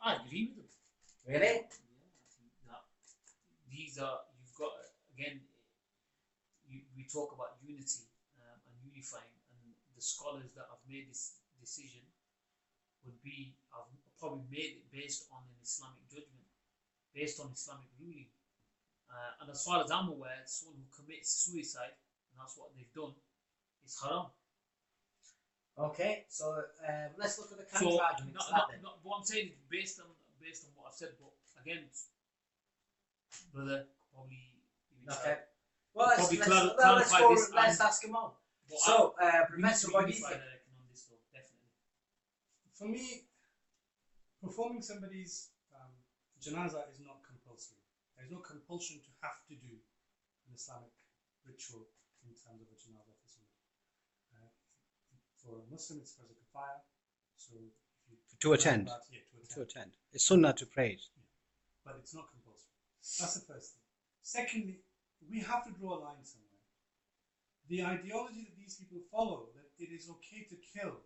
Speaker 1: I agree with them.
Speaker 2: Really?
Speaker 1: Yeah, I think that these are, you've got, again, we talk about unity and unifying, and the scholars that have made this decision would be, have probably made it based on an Islamic judgment, based on Islamic ruling. And as far as I'm aware, someone who commits suicide, and that's what they've done, is haram.
Speaker 2: Okay, so let's look at the counter arguments.
Speaker 1: What I'm saying is based on what I've said, but again, brother, probably.
Speaker 2: Okay. Well, let's ask him on. So, Professor, what do you think?
Speaker 1: On this, though, definitely.
Speaker 5: For me, performing somebody's janazah is not compulsory. There is no compulsion to have to do an Islamic ritual in terms of a janazah for somebody. For a Muslim, it's farz kifaya. So
Speaker 3: to attend. To attend. It's sunnah to pray.
Speaker 5: Yeah. But it's not compulsory. That's the first thing. Secondly, we have to draw a line somewhere. The ideology that these people follow, that it is okay to kill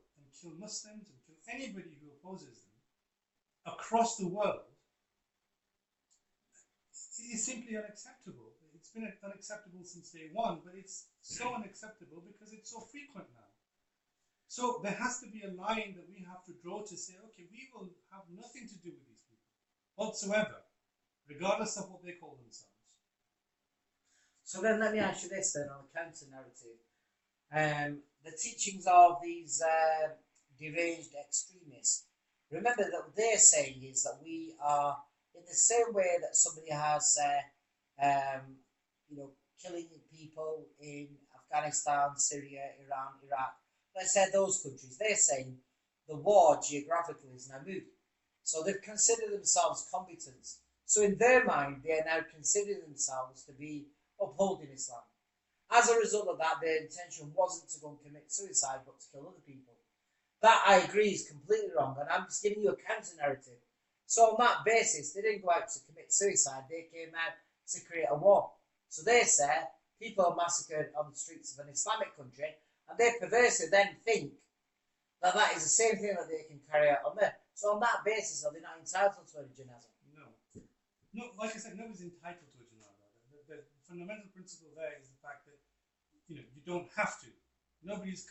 Speaker 5: Muslims and kill anybody who opposes them across the world, is simply unacceptable. It's been unacceptable since day one, but it's so unacceptable because it's so frequent now. So there has to be a line that we have to draw to say, okay, we will have nothing to do with these people whatsoever, regardless of what they call themselves.
Speaker 2: So then let me ask you this then on a counter narrative. The teachings of these deranged extremists, remember that what they're saying is that we are, in the same way that somebody has, killing people in Afghanistan, Syria, Iran, Iraq, let's say those countries, they're saying the war geographically is now moved. So they've considered themselves combatants. So in their mind, they are now considering themselves to be upholding Islam. As a result of that, their intention wasn't to go and commit suicide, but to kill other people. That, I agree, is completely wrong, and I'm just giving you a counter-narrative. So on that basis, they didn't go out to commit suicide, they came out to create a war. So they say people are massacred on the streets of an Islamic country, and they perversely then think that that is the same thing that they can carry out on there. So on that basis, are they not entitled to a janazah?
Speaker 5: No, like I said, nobody's entitled to a janazah. The fundamental principle there is the fact that you don't have to. Nobody's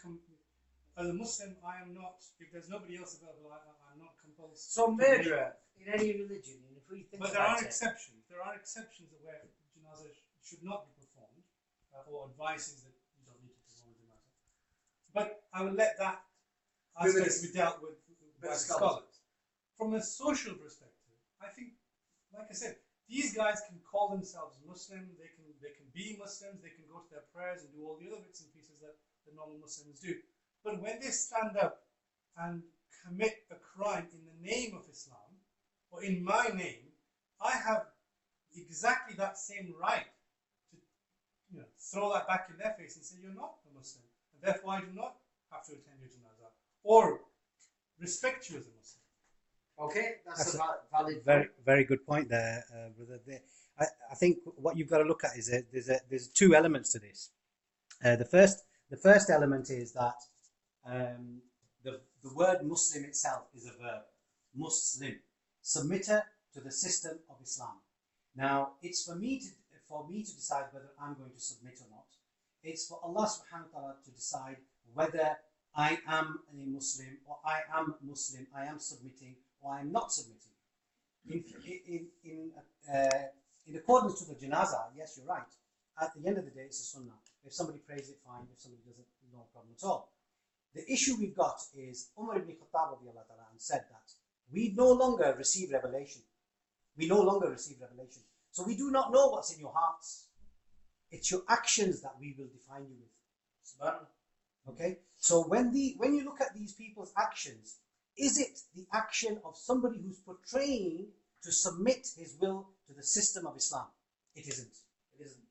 Speaker 5: as a Muslim, I am not. If there's nobody else available, I'm not compulsory.
Speaker 2: So murderer in any religion, and if we think
Speaker 5: but there are exceptions. There are exceptions where janazah should not be performed, or advices that you don't need to perform a janazah. But I will let that aspect be dealt with by the scholars. From a social perspective, I think, like I said, these guys can call themselves Muslim. They can be Muslims. They can go to their prayers and do all the other bits and pieces that the normal Muslims do. But when they stand up and commit a crime in the name of Islam, or in my name, I have exactly that same right to throw that back in their face and say, you're not a Muslim, and therefore I do not have to attend your janazah, or respect you as a Muslim.
Speaker 2: Okay, that's a valid
Speaker 3: very,
Speaker 2: point.
Speaker 3: very good point there, brother. I think what you've got to look at is there's two elements to this. The first element is that the word Muslim itself is a verb. Muslim, submitter to the system of Islam. Now, it's for me to decide whether I'm going to submit or not. It's for Allah subhanahu wa ta'ala to decide whether I am a Muslim, or I am Muslim, I am submitting, or I am not submitting. In accordance to the janazah, yes, you're right. At the end of the day, it's a sunnah. If somebody prays it, fine. If somebody doesn't, no problem at all. The issue we've got is Umar ibn Khattab said that we no longer receive revelation. We no longer receive revelation. So we do not know what's in your hearts. It's your actions that we will define you with. Okay? So when you look at these people's actions, is it the action of somebody who's portraying to submit his will to the system of Islam? It isn't. It isn't.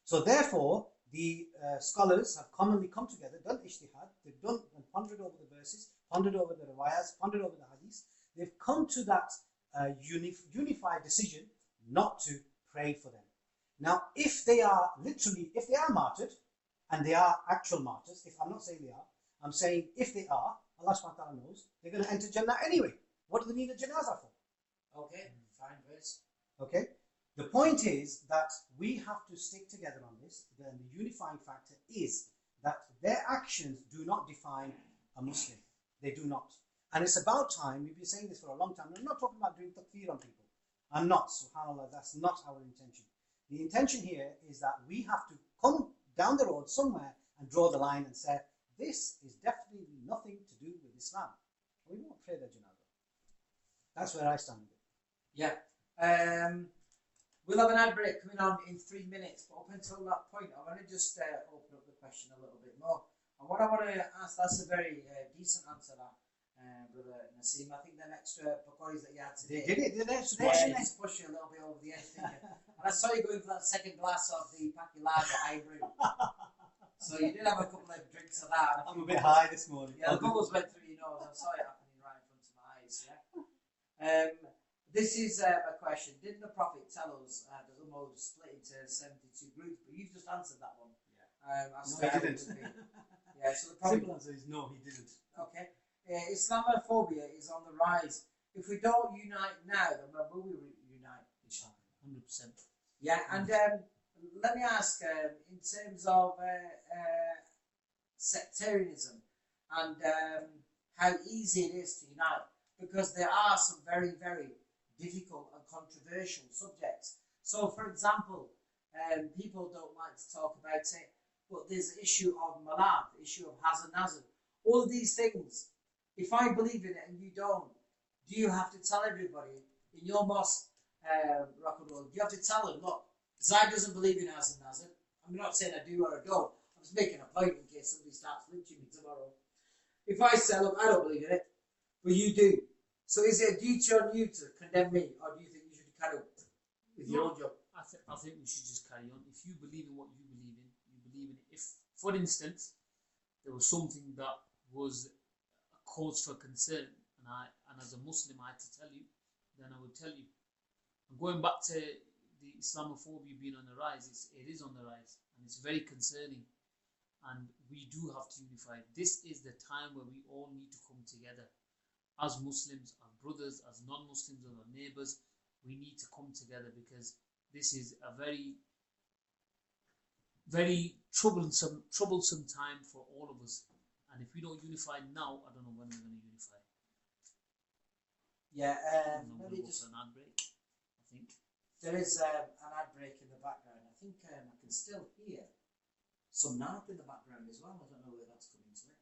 Speaker 3: So therefore, the scholars have commonly come together, done ijtihad, they've done and pondered over the verses, pondered over the riwayahs, pondered over the hadiths. They've come to that unified decision not to pray for them. Now, if they are martyred, and they are actual martyrs, if I'm not saying they are, I'm saying if they are, Allah subhanahu wa ta'ala knows, they're going to enter Jannah anyway. What do they need a janazah for?
Speaker 2: Okay, fine verse.
Speaker 3: Okay? The point is that we have to stick together on this. Then the unifying factor is that their actions do not define a Muslim. They do not. And it's about time, we've been saying this for a long time, I'm not talking about doing takfir on people. I'm not, subhanAllah, that's not our intention. The intention here is that we have to come down the road somewhere and draw the line and say, this is definitely nothing to do with Islam. We won't pray the janazah. That's where I stand with it.
Speaker 2: Yeah. We'll have an ad break coming on in 3 minutes, but up until that point, I want to just open up the question a little bit more. And what I want to ask, that's a very decent answer, that, Brother Naseem. I think them extra pakoris that you had today.
Speaker 3: They did it, they're
Speaker 2: just push you a little bit over the edge, didn't you? And I saw you going for that second glass of the Paki Lager I brew. So you did have a couple of drinks of that.
Speaker 3: I'm a bit high this morning.
Speaker 2: Yeah, the bubbles went through your nose. I saw it happening right in front of my eyes, yeah? This is a question. Didn't the Prophet tell us that the Ummah would split into 72 groups? But you've just answered that one.
Speaker 3: Yeah.
Speaker 2: No, he didn't. Yeah, so the Prophet...
Speaker 3: Simple answer is no, he didn't.
Speaker 2: Okay. Islamophobia is on the rise. If we don't unite now, then when will we unite?
Speaker 1: 100%.
Speaker 2: Yeah, and let me ask, in terms of sectarianism and how easy it is to unite, because there are some very, very difficult and controversial subjects. So, for example, people don't like to talk about it, but there's the issue of malad, the issue of hazard nazar. All of these things, if I believe in it and you don't, do you have to tell everybody in your mosque, rock and roll, do you have to tell them, look, Zai doesn't believe in hazard nazar. I'm not saying I do or I don't. I'm just making a point in case somebody starts lynching me tomorrow. If I say, look, I don't believe in it, but you do. So is it a duty on you to condemn me, or do you think you should carry on with your own job?
Speaker 1: I think we should just carry on. If you believe in what you believe in, you believe in it. If, for instance, there was something that was a cause for concern, and as a Muslim I had to tell you, then I would tell you. And going back to the Islamophobia being on the rise, it is on the rise, and it's very concerning. And we do have to unify. This is the time where we all need to come together. As Muslims, as brothers, as non-Muslims, as our neighbours, we need to come together, because this is a very, very troublesome time for all of us. And if we don't unify now, I don't know when we're going to unify.
Speaker 2: Yeah,
Speaker 1: maybe just an ad break, I think.
Speaker 2: There is an ad break in the background. I think I can still hear some narp in the background as well. I don't know where that's coming to it.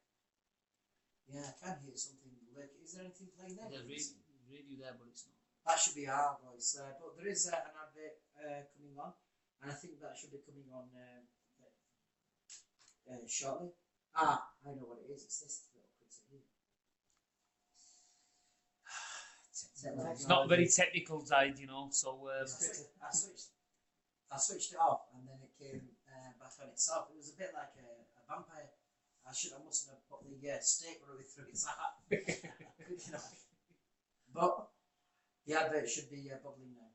Speaker 2: Yeah, I can hear something. Like, is there anything playing there?
Speaker 1: There's radio there, but it's not.
Speaker 2: That should be our voice. But there is an advert coming on, and I think that should be coming on shortly. I know what it is. It's this little critter here.
Speaker 1: It's not very technical side, you know. So
Speaker 2: I switched it off, and then it came back on itself. It was a bit like a vampire. I mustn't have put the stake really through its hat. You know. But the advert should be bubbling now.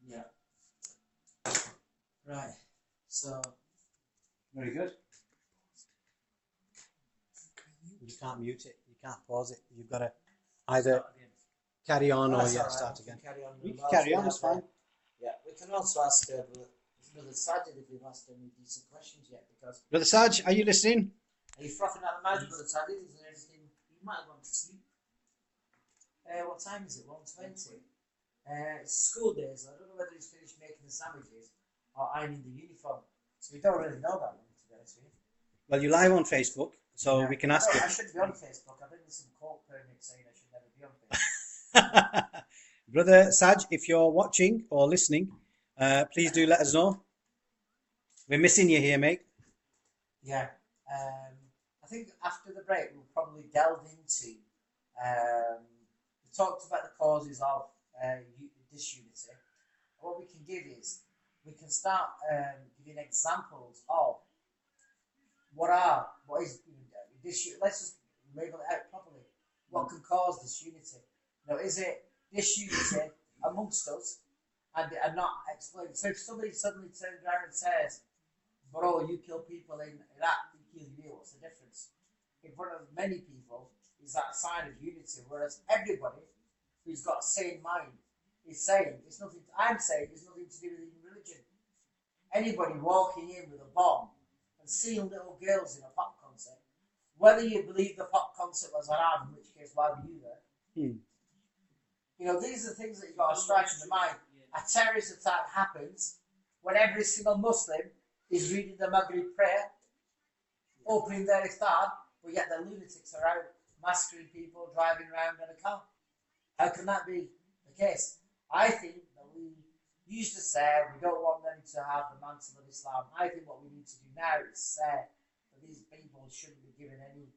Speaker 2: Yeah. Right. So.
Speaker 3: Very good. You can't mute it. You can't pause it. You've got to either carry on or start again.
Speaker 2: Carry on.
Speaker 3: We can carry on. It's fine.
Speaker 2: Yeah. We can also ask Brother Sajid if we've asked any decent questions yet, because.
Speaker 3: Brother Saj, are you listening?
Speaker 2: Are you frothing at the mouth, Brother Sajid? Is there anything?
Speaker 1: you might have gone to sleep.
Speaker 2: What time is it? 1:20. It's school days. I don't know whether he's finished making the sandwiches or ironing the uniform. So we don't really know that one, to be honest with you.
Speaker 3: Well, you're live on Facebook, so we can ask
Speaker 2: I shouldn't be on Facebook. I've been with some court permit saying I should never be on Facebook.
Speaker 3: you. Brother Saj, if you're watching or listening, please do let us know. We're missing you here, mate.
Speaker 2: Yeah. I think after the break, we'll probably delve into. We talked about the causes of disunity. What we can give is we can start giving examples of what is disunity. Let's just label it out properly. What can cause disunity? Now, is it disunity amongst us and not explained? So if somebody suddenly turns around and says, "Bro, you kill people in Iraq, you kill you," what's the difference? In front of many people, is that a sign of unity? Whereas everybody who's got a sane mind is saying it's nothing. I'm saying it's nothing to do with even religion. Anybody walking in with a bomb and seeing little girls in a pop concert, whether you believe the pop concert was haram, in which case why were you there? You know, these are things that you've got to strike in the mind. A terrorist attack happens when every single Muslim is reading the Maghrib prayer, opening their iftar, but yet the lunatics are out massacring people, driving around in a car. How can that be the case? I think that we used to say we don't want them to have the mantle of Islam. I think what we need to do now is say that these people shouldn't be given any.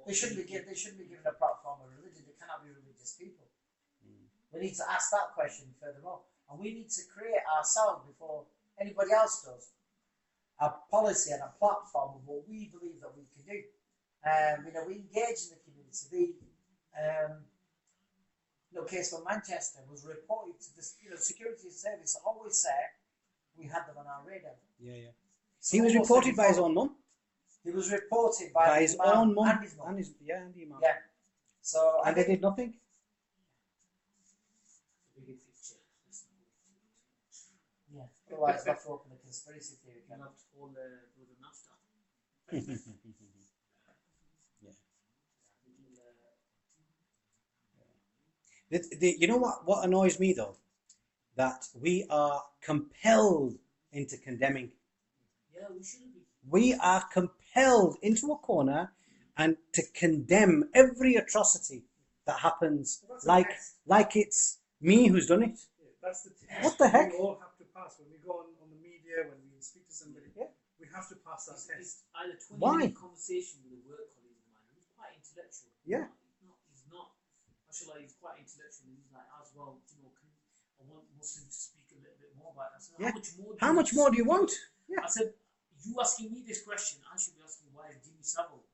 Speaker 2: They shouldn't be given a platform of religion. They cannot be religious people. We need to ask that question furthermore, and we need to create ourselves before anybody else does a policy and a platform of what we believe that we can do. You know, we engage in the community. The case for Manchester was reported to the security service. Always say we had them on our radar.
Speaker 3: Yeah. He was reported by his own mum.
Speaker 2: He was reported by
Speaker 3: his own mum
Speaker 2: and his mum.
Speaker 3: And the imam.
Speaker 2: Yeah. So
Speaker 3: and they did nothing.
Speaker 2: Yeah. Otherwise, that's open a conspiracy theory.
Speaker 1: You have to hold the NAFTA.
Speaker 3: You know what annoys me though? That we are compelled into condemning.
Speaker 1: Yeah, we shouldn't be.
Speaker 3: We are compelled into a corner and to condemn every atrocity that happens, like it's me who's done it.
Speaker 5: Yeah, that's the test.
Speaker 3: What the heck?
Speaker 5: We all have to pass when we go on the media, when we speak to somebody.
Speaker 3: Yeah.
Speaker 5: We have to pass that test.
Speaker 1: It's either 20
Speaker 3: Why?
Speaker 1: minute conversation with a work colleague of mine who's quite intellectual.
Speaker 3: Yeah.
Speaker 1: He's not. Actually, he's quite intellectual. He's like, as well, you know, I want Muslims to speak a little bit more about it. I said,
Speaker 3: Yeah.
Speaker 1: How much more do
Speaker 3: you want? Yeah.
Speaker 1: I said, you asking me this question, I should be asking why is Jimmy Savile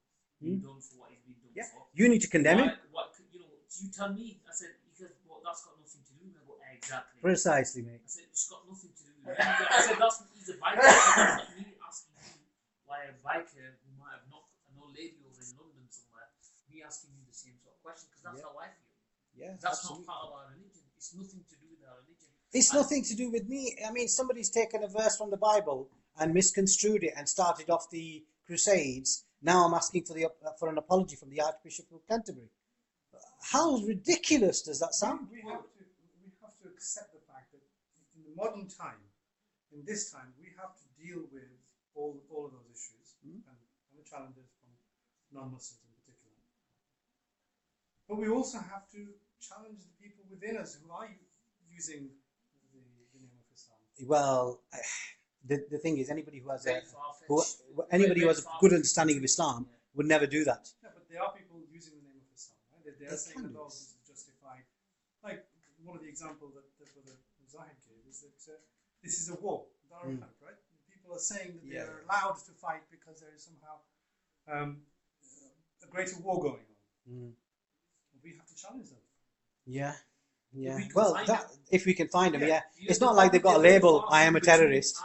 Speaker 1: being done for what he's been done for?
Speaker 3: You need to condemn him.
Speaker 1: You tell me. I said, because that's got nothing to do with it. Well, exactly.
Speaker 3: Precisely, mate.
Speaker 1: I said, it's got nothing to do with it. I said, he's a biker. That's not me asking you why a biker who might have knocked an old lady over in London somewhere, me asking you the same sort of question, because that's how I feel.
Speaker 3: Yeah,
Speaker 1: that's
Speaker 3: absolutely.
Speaker 1: not part of our religion. It's nothing to do with our religion.
Speaker 3: It's nothing to do with me. I mean, somebody's taken a verse from the Bible and misconstrued it and started off the Crusades. Now I'm asking for an apology from the Archbishop of Canterbury. how ridiculous does that sound?
Speaker 5: We have to accept the fact that in the modern time, in this time, we have to deal with all of those issues and the challenges from non-Muslims in particular. But we also have to challenge the people within us who are using the name of Islam.
Speaker 3: Well, the thing is, anybody who has a good understanding of Islam would never do that.
Speaker 5: Yeah, but there are people using the name of Islam, right? They are saying that this is justified. Like one of the examples that Brother Zahid gave is that this is a war, right? People are saying that they are allowed to fight because there is somehow a greater war going on. We have to challenge them.
Speaker 3: Yeah. Yeah.
Speaker 1: If we can
Speaker 3: Well,
Speaker 1: find
Speaker 3: that, if we can find them,
Speaker 5: Yeah.
Speaker 3: It's not like they've got a label, I am a terrorist.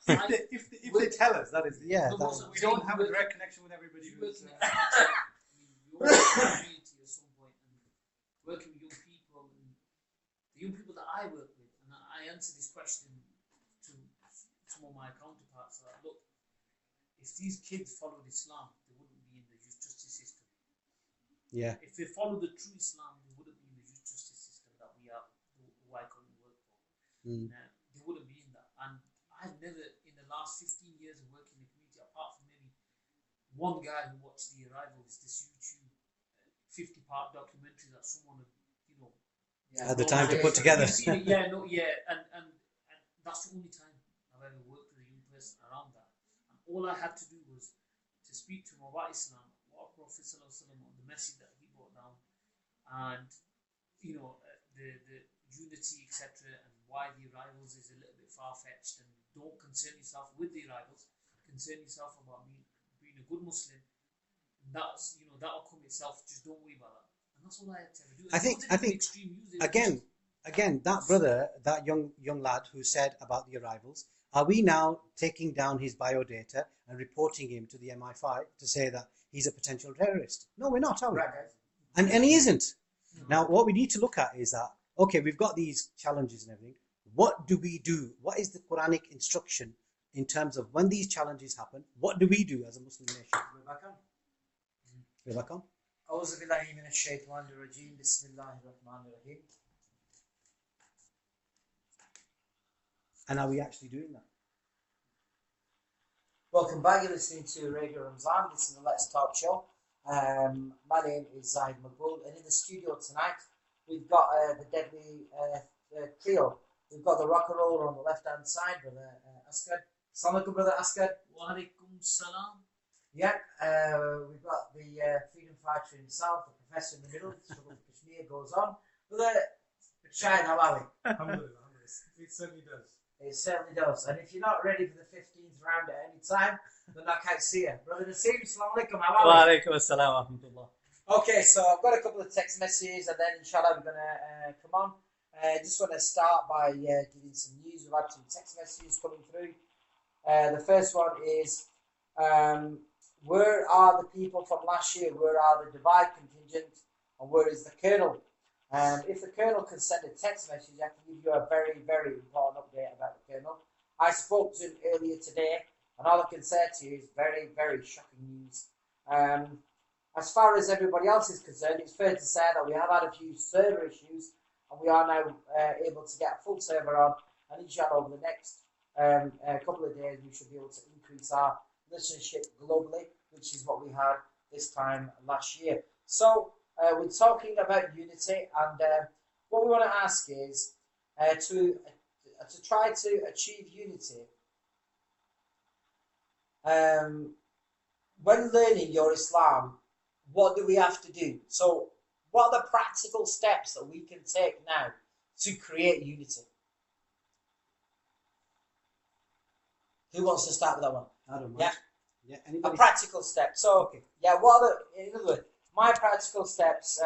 Speaker 5: If they tell us, that is.
Speaker 3: Yeah.
Speaker 5: We don't have a direct connection with everybody who's.
Speaker 1: Your community at some point and working with young people and the young people that I work with, and I answer this question to some of my counterparts. Look, if these kids followed Islam, they wouldn't be in the youth justice system.
Speaker 3: Yeah.
Speaker 1: If they follow the true Islam, they wouldn't be in the youth justice system that we are, who I currently work for. They wouldn't be in that. And I've never, in the last 15 years of working in the community, apart from maybe one guy who watched The Arrivals, this YouTube 50-part documentary that someone,
Speaker 3: At the time to put together.
Speaker 1: And that's the only time I've ever worked with a young person around that. And all I had to do was to speak to him about Islam, what Prophet ﷺ, the message that he brought down, and the unity, etc., and why The Arrivals is a little bit far-fetched, and don't concern yourself with The Arrivals, concern yourself about being a good Muslim. That's that'll come itself. Just don't worry about that. And that's all I had to ever do.
Speaker 3: I think again, that brother, that young lad who said about The Arrivals, are we now taking down his biodata and reporting him to the MI5 to say that he's a potential terrorist? No, we're not, are we? And he isn't. Now, what we need to look at is that, okay, we've got these challenges and everything. What do we do? What is the Quranic instruction in terms of when these challenges happen? What do we do as a Muslim nation? We're back on.
Speaker 2: أعوذ بالله من الشيطان الرجيم بسم الله الرحمن الرحيم.
Speaker 3: And are we actually doing that?
Speaker 2: Welcome back. You're listening to Radio Ramzan. This is the Let's Talk show. My name is Zahid Maqbool, and in the studio tonight we've got the deadly trio. We've got the rock and roller on the left-hand side, Brother Asghar. Assalamu alaikum, Brother Asghar.
Speaker 1: Wa alaikum salam.
Speaker 2: Yeah, we've got the freedom fighter himself, the professor in the middle. Struggle for Kashmir goes on. Brother Shahid, how are we?
Speaker 5: Alhamdulillah. It certainly does.
Speaker 2: It certainly does. And if you're not ready for the 15th round at any time, then I can't see you. Brother Nassim, assalamu alaikum, how are we?
Speaker 4: Wa alaikum assalam wa rahmatullah.
Speaker 2: Okay, so I've got a couple of text messages, and then inshallah we're going to come on. I just want to start by giving some news. We've had 2 text messages coming through. The first one is, where are the people from last year? Where are the Dubai contingent? And where is the Colonel? If the Colonel can send a text message, I can give you a very, very important update about the Colonel. I spoke to him earlier today, and all I can say to you is very, very shocking news. As far as everybody else is concerned, it's fair to say that we have had a few server issues, and we are now able to get a full server on, and inshallah over the next couple of days we should be able to increase our listenership globally, which is what we had this time last year. So we're talking about unity, and what we want to ask is to try to achieve unity. When learning your Islam, what do we have to do? So what are the practical steps that we can take now to create unity? Who wants to start with that one?
Speaker 3: I don't mind.
Speaker 2: Yeah.
Speaker 3: Yeah.
Speaker 2: A
Speaker 3: Anybody?
Speaker 2: practical step. So,
Speaker 3: Okay.
Speaker 2: yeah, what are in other words, my practical steps,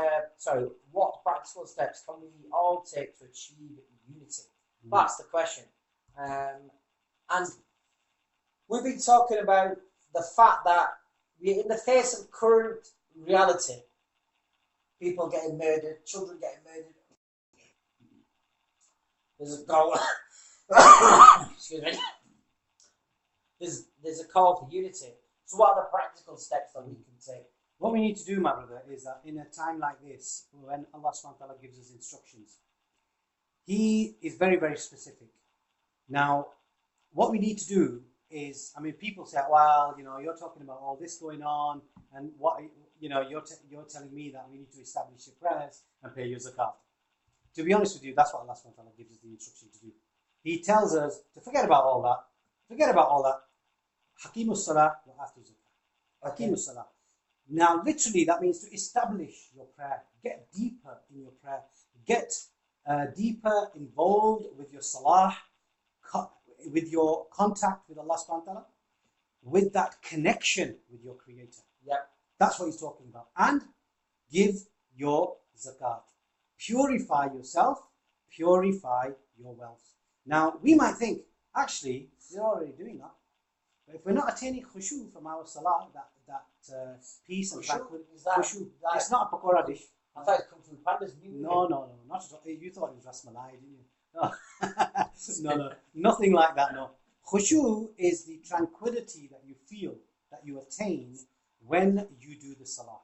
Speaker 2: what practical steps can we all take to achieve unity? That's the question. And we've been talking about the fact that we're in the face of current reality. People getting murdered, children getting murdered. There's a goal. Excuse me. There's a call for unity. So what are the practical steps that we can take?
Speaker 3: What we need to do, my brother, is that in a time like this, when Allah subhanahu wa ta'ala gives us instructions, He is very, very specific. Now, what we need to do is, I mean, people say, well, you know, you're talking about all this going on, and what, you know, you're telling me that we need to establish your prayers and pay your zakat. To be honest with you, that's what Allah subhanahu wa ta'ala gives us the instruction to do. He tells us to forget about all that. Forget about all that. Hakimus salah wa atu zakat. Hakimus salah. Now, literally, that means to establish your prayer. Get deeper in your prayer. Get deeper involved with your salah, with your contact with Allah subhanahu wa ta'ala, with that connection with your Creator.
Speaker 2: Yep.
Speaker 3: That's what he's talking about. And give your zakat. Purify yourself, purify your wealth. Now, we might think, actually, we're already doing that. But if we're not attaining khushu from our salah, that peace and tranquility, khushu, it's not a pakora dish.
Speaker 2: I thought it come from pandas.
Speaker 3: No, not at all. You thought it was ras malai, didn't you? No, nothing like that, no. Khushu is the tranquility that you feel, that you attain when you do the salah.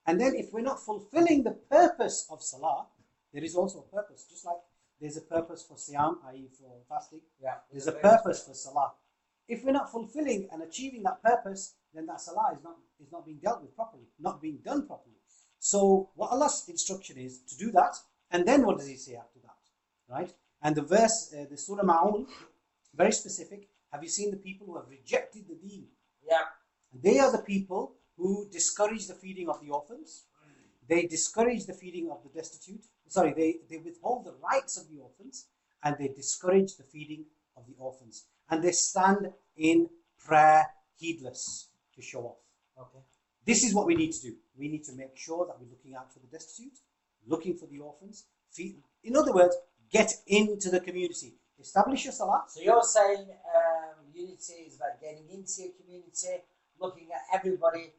Speaker 3: And then if we're not fulfilling the purpose of salah, there is also a purpose. Just like there's a purpose for siyam, i.e. for fasting, there's a purpose for salah. If we're not fulfilling and achieving that purpose, then that salah is not being dealt with properly, not being done properly. So what Allah's instruction is to do that, and then what does He say after that, right? And the verse, the Surah Ma'un, very specific. Have you seen the people who have rejected the deen?
Speaker 2: Yeah.
Speaker 3: They are the people who discourage the feeding of the orphans. They discourage the feeding of the destitute. Sorry, they withhold the rights of the orphans, and they discourage the feeding of the orphans. And they stand in prayer heedless to show off.
Speaker 2: Okay.
Speaker 3: This is what we need to do. We need to make sure that we're looking out for the destitute, looking for the orphans. In other words, get into the community. Establish your salah.
Speaker 2: So you're saying unity is about getting into your community, looking at everybody,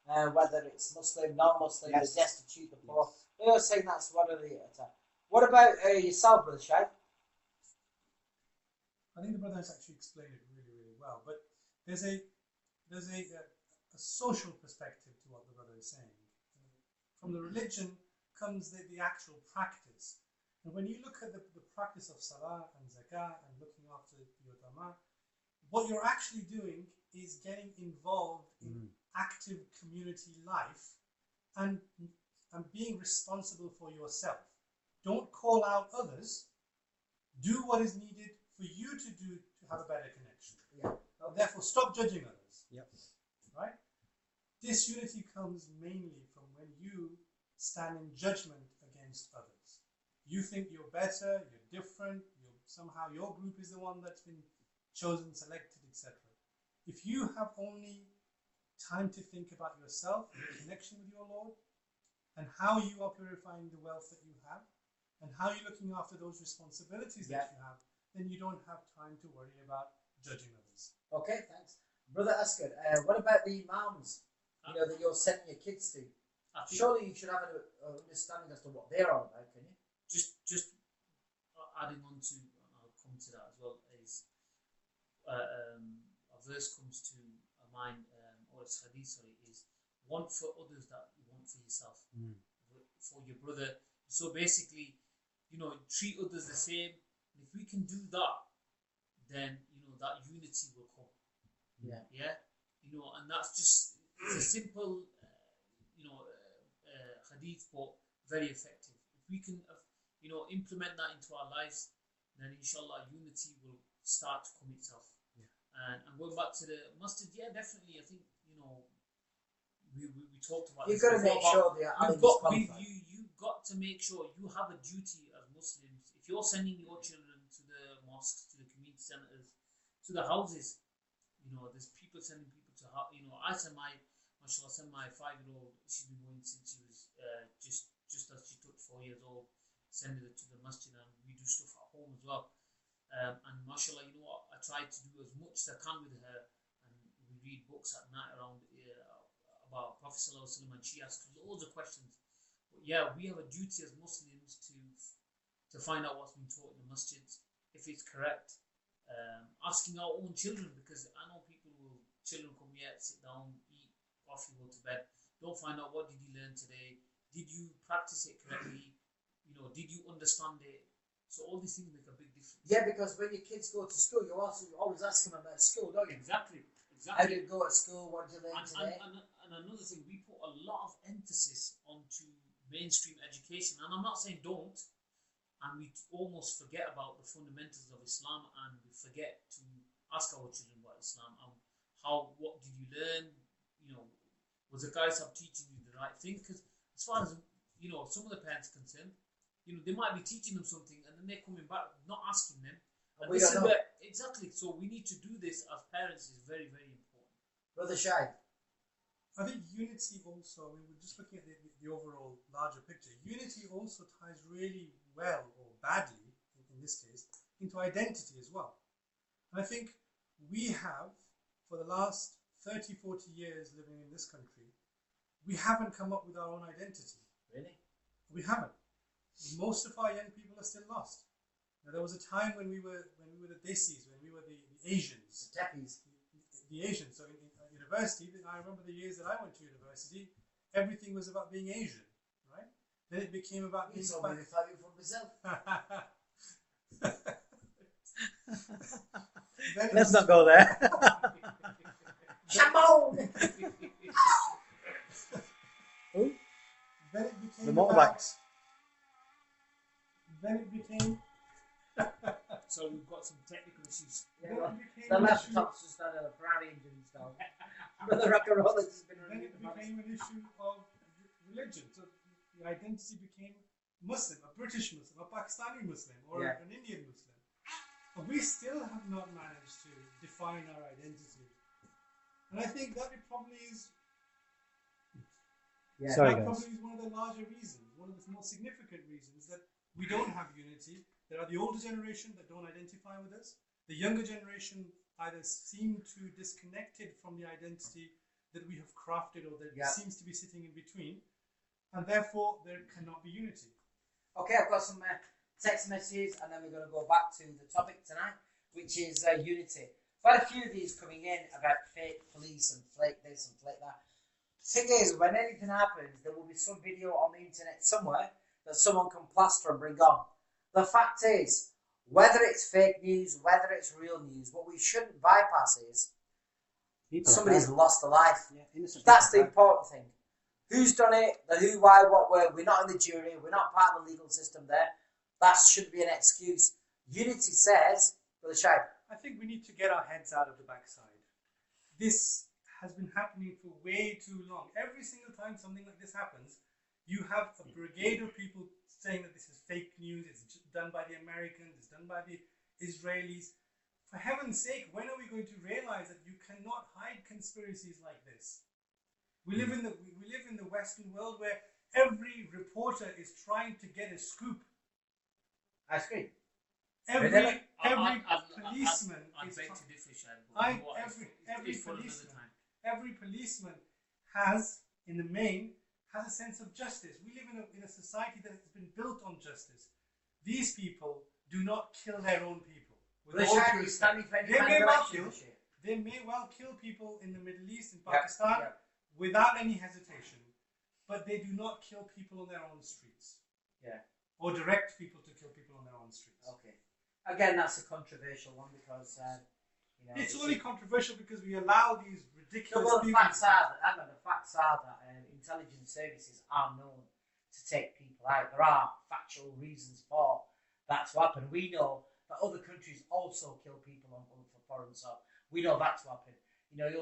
Speaker 2: whether it's Muslim, non-Muslim,
Speaker 3: Yes.
Speaker 2: the destitute, the poor. You're saying that's one of the attack. What about yourself, Brother Shai?
Speaker 5: I think the brother has actually explained it really, really well. But there's a social perspective to what the brother is saying. From the religion comes the actual practice. And when you look at the practice of salah and zakah and looking after your dhamma, what you're actually doing is getting involved in active community life and being responsible for yourself. Don't call out others. Do what is needed for you to do to have a better connection.
Speaker 2: Yeah.
Speaker 5: And therefore, stop judging others.
Speaker 3: Yep.
Speaker 5: Right? This unity comes mainly from when you stand in judgment against others. You think you're better, you're different, somehow your group is the one that's been chosen, selected, etc. If you have only time to think about yourself, your connection with your Lord, and how you are purifying the wealth that you have, and how you're looking after those responsibilities that you have, then you don't have time to worry about judging others.
Speaker 2: Okay, thanks. Brother Asghar, what about the imams, that you're sending your kids to? Surely you should have an understanding as to what they're all about, can you?
Speaker 1: Just adding on to, and I'll come to that as well, is a verse comes to mind, or it's hadith, sorry, is want for others that you want for yourself, for your brother. So basically, treat others the same. If we can do that, then that unity will come.
Speaker 2: Yeah.
Speaker 1: Yeah. And that's just, it's a simple, hadith, but very effective. If we can, implement that into our lives, then inshallah unity will start to come itself.
Speaker 3: Yeah.
Speaker 1: And going back to the masjid, yeah, definitely. I think we talked about.
Speaker 2: You've got to make sure the
Speaker 1: You've got to make sure you have a duty as Muslims. If you're sending your children to the mosques, to the community centres, to the houses, there's people sending people to. I send my 5-year-old. She's been going since she was just as she took 4 years old. Sending her to the masjid, and we do stuff at home as well. And mashallah, I try to do as much as I can with her, and we read books at night around about Prophet ﷺ, and she asks loads of questions. But yeah, we have a duty as Muslims to find out what's been taught in the masjids, if it's correct. Asking our own children, because I know children come here, sit down, eat coffee, go to bed. Don't find out what did you learn today. Did you practice it correctly? Did you understand it? So all these things make a big difference.
Speaker 2: Yeah, because when your kids go to school, you also always ask them about school, don't you?
Speaker 1: Exactly.
Speaker 2: How did you go at school? What did you learn today?
Speaker 1: And another thing, we put a lot of emphasis onto mainstream education, and I'm not saying don't, and we almost forget about the fundamentals of Islam, and we forget to ask our children about Islam and what did you learn? Was the guy teaching you the right thing? Because as far as some of the parents are concerned, they might be teaching them something, and then they're coming back not asking them. And this is exactly. So we need to do this as parents. Is very, very important.
Speaker 2: Brother Shai.
Speaker 5: I think unity also, we're just looking at the overall larger picture. Unity also ties really well, or badly, in this case, into identity as well. And I think we have, for the last 30, 40 years living in this country, we haven't come up with our own identity.
Speaker 2: Really?
Speaker 5: We haven't. Most of our young people are still lost. Now, there was a time when we were the Desis, when we were the Asians.
Speaker 2: The Teppies.
Speaker 5: The Asians. So in university, I remember the years that I went to university, everything was about being Asian, right? Then it became about being...
Speaker 2: So many thought you from myself.
Speaker 3: Let's not go there.
Speaker 2: Jambon!
Speaker 3: Who?
Speaker 5: Then it became
Speaker 3: The motorbikes.
Speaker 5: Then it became...
Speaker 1: So we've got some technical issues.
Speaker 2: Yeah,
Speaker 5: Then
Speaker 2: well,
Speaker 5: it became
Speaker 2: the
Speaker 5: an issue-
Speaker 2: laptop's just had a Ferrari engine installed. Brother Rock and Roll has just been
Speaker 5: Then
Speaker 2: running
Speaker 5: it
Speaker 2: the
Speaker 5: became an issue of religion. So the identity became Muslim, a British Muslim, a Pakistani Muslim, or
Speaker 2: Yeah.
Speaker 5: an Indian Muslim. But we still have not managed to define our identity. And I think that it probably is
Speaker 2: Yeah.
Speaker 3: Sorry,
Speaker 5: that
Speaker 3: guys.
Speaker 5: probably is one of the larger reasons, one of the more significant reasons that we don't have unity. There are the older generation that don't identify with us. The younger generation either seem to disconnected from the identity that we have crafted, or that seems to be sitting in between, and therefore there cannot be unity.
Speaker 2: Okay, I've got some text messages, and then we're going to go back to the topic tonight, which is unity. Quite a few of these coming in about fake police and flake this and flake that. The thing is, when anything happens, there will be some video on the internet somewhere that someone can plaster and bring on. The fact is, whether it's fake news, whether it's real news, what we shouldn't bypass is somebody's lost a life.
Speaker 3: Yeah,
Speaker 2: That's the important thing. Who's done it, the who, why, what, where. We're not in the jury, we're not part of the legal system there. That shouldn't be an excuse. Unity says, Brother Shai,
Speaker 5: I think we need to get our heads out of the backside. This has been happening for way too long. Every single time something like this happens, you have a brigade of people saying that this is fake news, it's done by the Americans, it's done by the Israelis. For heaven's sake, when are we going to realize that you cannot hide conspiracies like this? We live in the Western world where every reporter is trying to get a scoop.
Speaker 2: ice cream.
Speaker 5: Every policeman
Speaker 1: I
Speaker 5: is
Speaker 1: beg
Speaker 5: trying.
Speaker 1: to differ, Shad, but
Speaker 5: Every policeman has, in the main, has a sense of justice. We live in a society that has been built on justice. These people do not kill their own people. With all due respect. They may well kill people in the Middle East, in Pakistan, without any hesitation, but they do not kill people on their own streets.
Speaker 2: Yeah.
Speaker 5: Or direct people to kill people on their own streets.
Speaker 2: Okay. Again, that's a controversial one because
Speaker 5: it's only controversial because we allow these ridiculous
Speaker 2: the facts are that intelligence services are known to take people out. There are factual reasons for that to happen. We know that other countries also kill people on foreign soil. We know that to happen. Only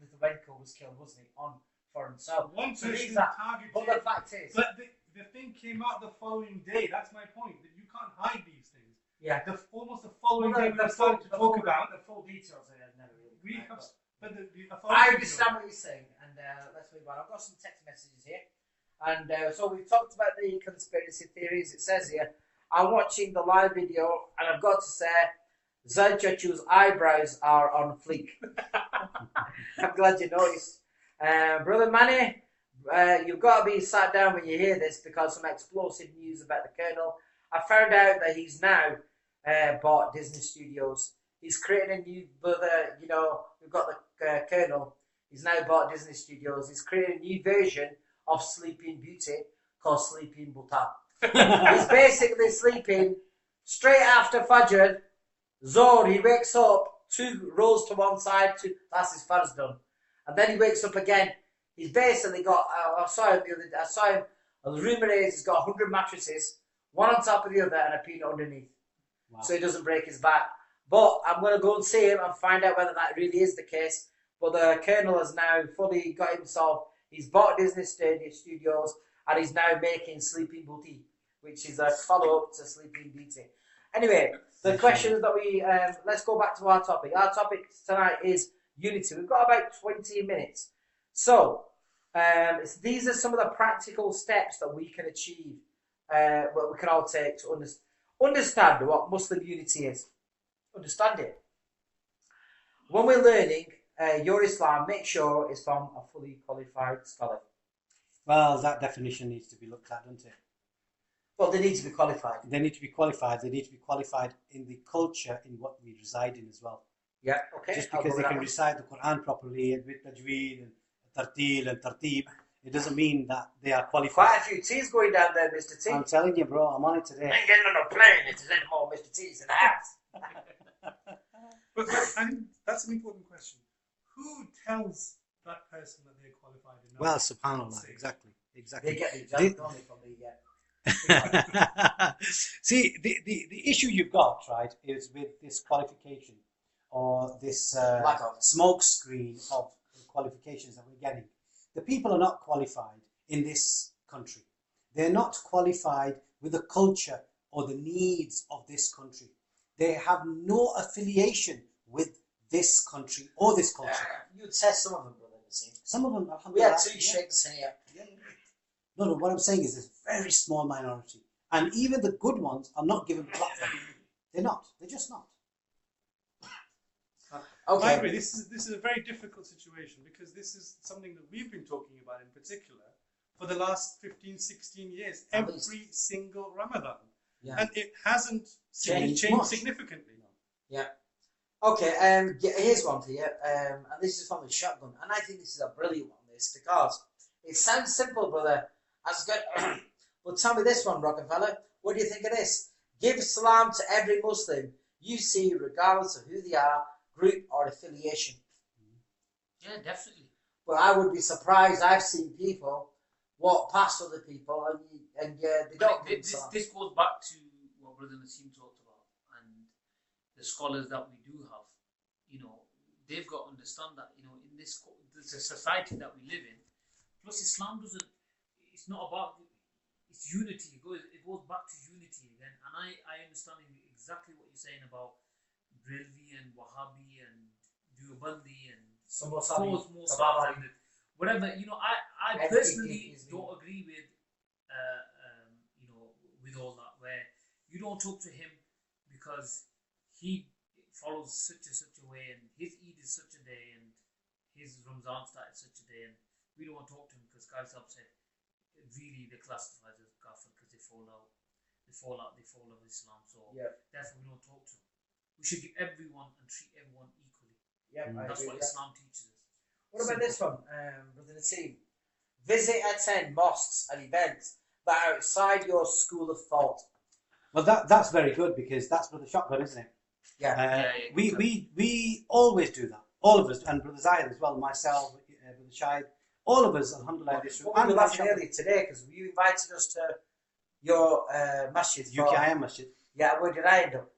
Speaker 2: Lithuania was killed, wasn't he, on foreign soil?
Speaker 5: One person targeted.
Speaker 2: But the fact is,
Speaker 5: but the thing came out the following day. That's my point. That you can't hide these things.
Speaker 2: Yeah.
Speaker 5: Almost the following day we started to talk about
Speaker 2: the full details. I have never really.
Speaker 5: We have, but the
Speaker 2: I understand what you're saying, and let's move on. I've got some text messages here, and so we've talked about the conspiracy theories. It says here, I'm watching the live video, and I've got to say, Zajachu's eyebrows are on fleek. I'm glad you noticed. Brother Manny, you've got to be sat down when you hear this because some explosive news about the Colonel. I found out that he's now bought Disney Studios. He's creating a new brother, we've got the Colonel. He's now bought Disney Studios. He's created a new version of Sleeping Beauty called Sleeping Buta. He's basically sleeping straight after Fajr. Zohr, he wakes up, 2 rows to one side, that's his farz done. And then he wakes up again. He's basically got, I saw him the other day, the rumour is he's got 100 mattresses, one on top of the other and a peanut underneath. Wow. So he doesn't break his back. But I'm going to go and see him and find out whether that really is the case. But the Colonel has now fully got himself, he's bought Disney Studios and he's now making Sleeping Beauty, which is a follow-up to Sleeping Beauty. Anyway, the questions that we, let's go back to our topic. Our topic tonight is unity. We've got about 20 minutes. So, these are some of the practical steps that we can achieve, what we can all take to understand what Muslim unity is. Understand it. When we're learning your Islam, make sure it's from a fully qualified scholar.
Speaker 3: Well, that definition needs to be looked at, doesn't it?
Speaker 2: Well, they need to be qualified.
Speaker 3: They need to be qualified. They need to be qualified in the culture in what we reside in as well.
Speaker 2: Yeah, okay.
Speaker 3: Just because they can recite the Quran properly and with tajweed and tartil and tartib, it doesn't mean that they are qualified.
Speaker 2: Quite a few T's going down there, Mr. T.
Speaker 3: I'm telling you, bro, I'm on it today.
Speaker 2: I ain't getting on a plane if there's any more Mr. T's in the house.
Speaker 5: But I think that's an important question. Who tells that person that they're qualified enough?
Speaker 3: Well, subhanAllah, exactly.
Speaker 2: They get the exam, don't they, from the...
Speaker 3: See, the issue you've got, right, is with this qualification or this smoke screen of qualifications that we're getting. The people are not qualified in this country. They're not qualified with the culture or the needs of this country. They have no affiliation with this country or this culture.
Speaker 2: You'd say some of them, brother.
Speaker 3: Some of them,
Speaker 2: we had 2 sheikhs here.
Speaker 3: No, what I'm saying is there's a very small minority. And even the good ones are not given platform. They're not. They're just not.
Speaker 5: Okay. I agree. This is a very difficult situation because this is something that we've been talking about in particular for the last 15, 16 years. Every single Ramadan. Yeah. And it hasn't changed significantly.
Speaker 2: Yeah. Okay, here's one for you. And this is from the shotgun. And I think this is a brilliant one, this, because it sounds simple, brother. As good. But tell me this one, Rockefeller. What do you think of this? Give salam to every Muslim you see, regardless of who they are, group or affiliation.
Speaker 1: Yeah, definitely.
Speaker 2: But I would be surprised. I've seen people walk past other people and they don't give salam.
Speaker 1: This goes back to what Brother Nassim talked about and the scholars that we do have. You know, they've got to understand that, you know, in this the society that we live in, plus Islam doesn't, it's not about, it's unity. It goes back to unity again. And I understand exactly what you're saying about Brilvi and Wahhabi and Deobandi and whatever. You know, I personally don't agree with, you know, with all that, where you don't talk to him because he follows such a way and his Eid is such a day and his Ramzan started such a day and we don't want to talk to him because Qari Sahib said really they're classified as kafir because they fall out of Islam. So therefore we don't talk to them. We should give everyone and treat everyone equally.
Speaker 2: Yeah,
Speaker 1: that's what Islam teaches us.
Speaker 2: What about this one, Brother Nassim? Visit, attend mosques and events that are outside your school of thought.
Speaker 3: Well, that's very good because that's Brother Shotgun, isn't it?
Speaker 2: Yeah.
Speaker 3: We always do that. All of us, and Brother Zayed as well, myself, Brother Shahid, all of us, alhamdulillah, this room.
Speaker 2: We were laughing earlier today because you invited us to your masjid.
Speaker 3: UKIM masjid.
Speaker 2: Yeah, where did I end up?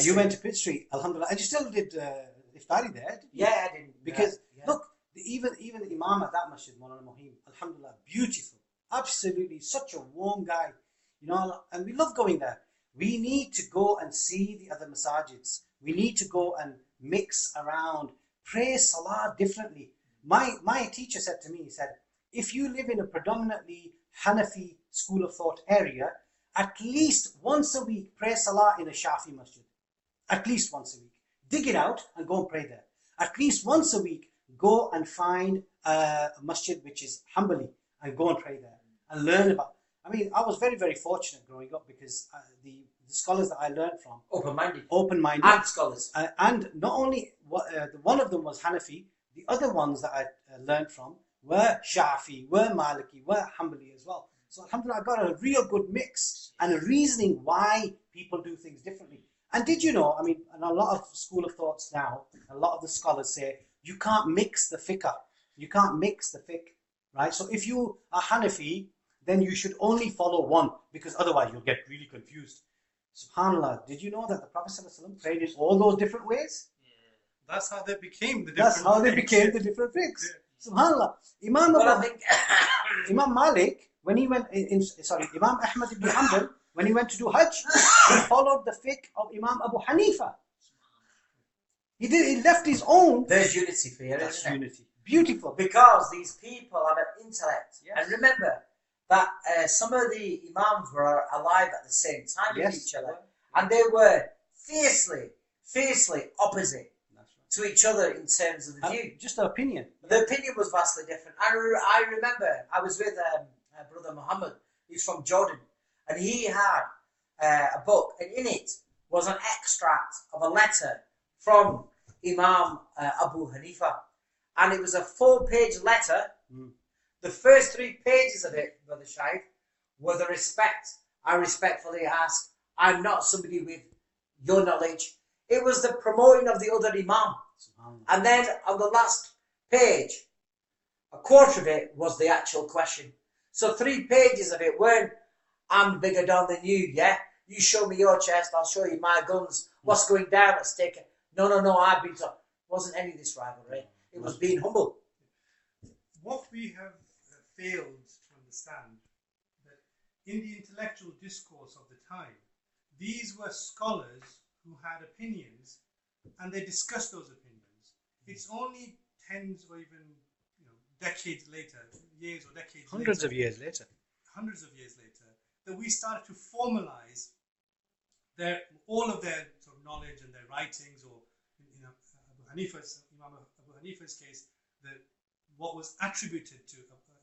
Speaker 3: You went to Pitt Street, alhamdulillah, and you still did iftari there, didn't you?
Speaker 2: Yeah, I didn't.
Speaker 3: Because, look, even the Imam at that masjid, Maulana Mohim, alhamdulillah, beautiful. Absolutely, such a warm guy. You know, and we love going there. We need to go and see the other masajids. We need to go and mix around, pray salah differently. My teacher said to me, he said, if you live in a predominantly Hanafi school of thought area, at least once a week pray salah in a Shafi masjid. At least once a week. Dig it out and go and pray there. At least once a week, go and find a masjid which is Hanbali and go and pray there and learn about. I mean, I was very, very fortunate growing up because the scholars that I learned from...
Speaker 2: Open-minded.
Speaker 3: And scholars. And not only, one of them was Hanafi, The other ones that I learned from were Shafi, were Maliki, were Hanbali as well. So alhamdulillah, I got a real good mix and a reasoning why people do things differently. And did you know, I mean, in a lot of school of thoughts now, a lot of the scholars say, you can't mix the fiqh. You can't mix the fiqh, right? So if you are Hanafi, then you should only follow one, because otherwise you'll get really confused. SubhanAllah, did you know that the Prophet ﷺ prayed in all those different ways?
Speaker 5: That's how they became the different
Speaker 3: That's how they
Speaker 5: fiqhs.
Speaker 3: became the different fiqhs.
Speaker 5: Yeah.
Speaker 3: SubhanAllah.
Speaker 2: Well, I think
Speaker 3: Imam Malik, when he went Imam Ahmad ibn Hanbal, when he went to do Hajj, he followed the fiqh of Imam Abu Hanifa. He left his own.
Speaker 2: there's unity for you,
Speaker 3: That's
Speaker 2: isn't it?
Speaker 3: unity. Beautiful.
Speaker 2: Because these people have an intellect.
Speaker 3: Yes.
Speaker 2: And remember that some of the imams were alive at the same time
Speaker 3: Yes.
Speaker 2: with each other. And they were fiercely opposite
Speaker 3: That's right.
Speaker 2: to each other in terms of the view.
Speaker 3: Just an opinion.
Speaker 2: The opinion was vastly different. I remember I was with Brother Muhammad. He's from Jordan. And he had a book. And in it was an extract of a letter from Imam Abu Hanifa. And it was a 4-page letter.
Speaker 3: Mm.
Speaker 2: The first 3 pages of it, Brother Shaikh, were the respect. I respectfully ask, I'm not somebody with your knowledge. It was the promoting of the other Imam. And then on the last page, a quarter of it was the actual question. So 3 pages of it weren't, I'm bigger down than you, yeah? You show me your chest, I'll show you my guns. What's going down? Let's take it. No, I've been told. Wasn't any of this rivalry. It was being humble.
Speaker 5: What we have failed to understand, that in the intellectual discourse of the time, these were scholars who had opinions, and they discussed those opinions. It's only tens or even decades later, years or decades
Speaker 3: Hundreds
Speaker 5: later,
Speaker 3: of years later.
Speaker 5: that we started to formalize all of their sort of knowledge and their writings, or Imam Abu Hanifa's case, what was attributed to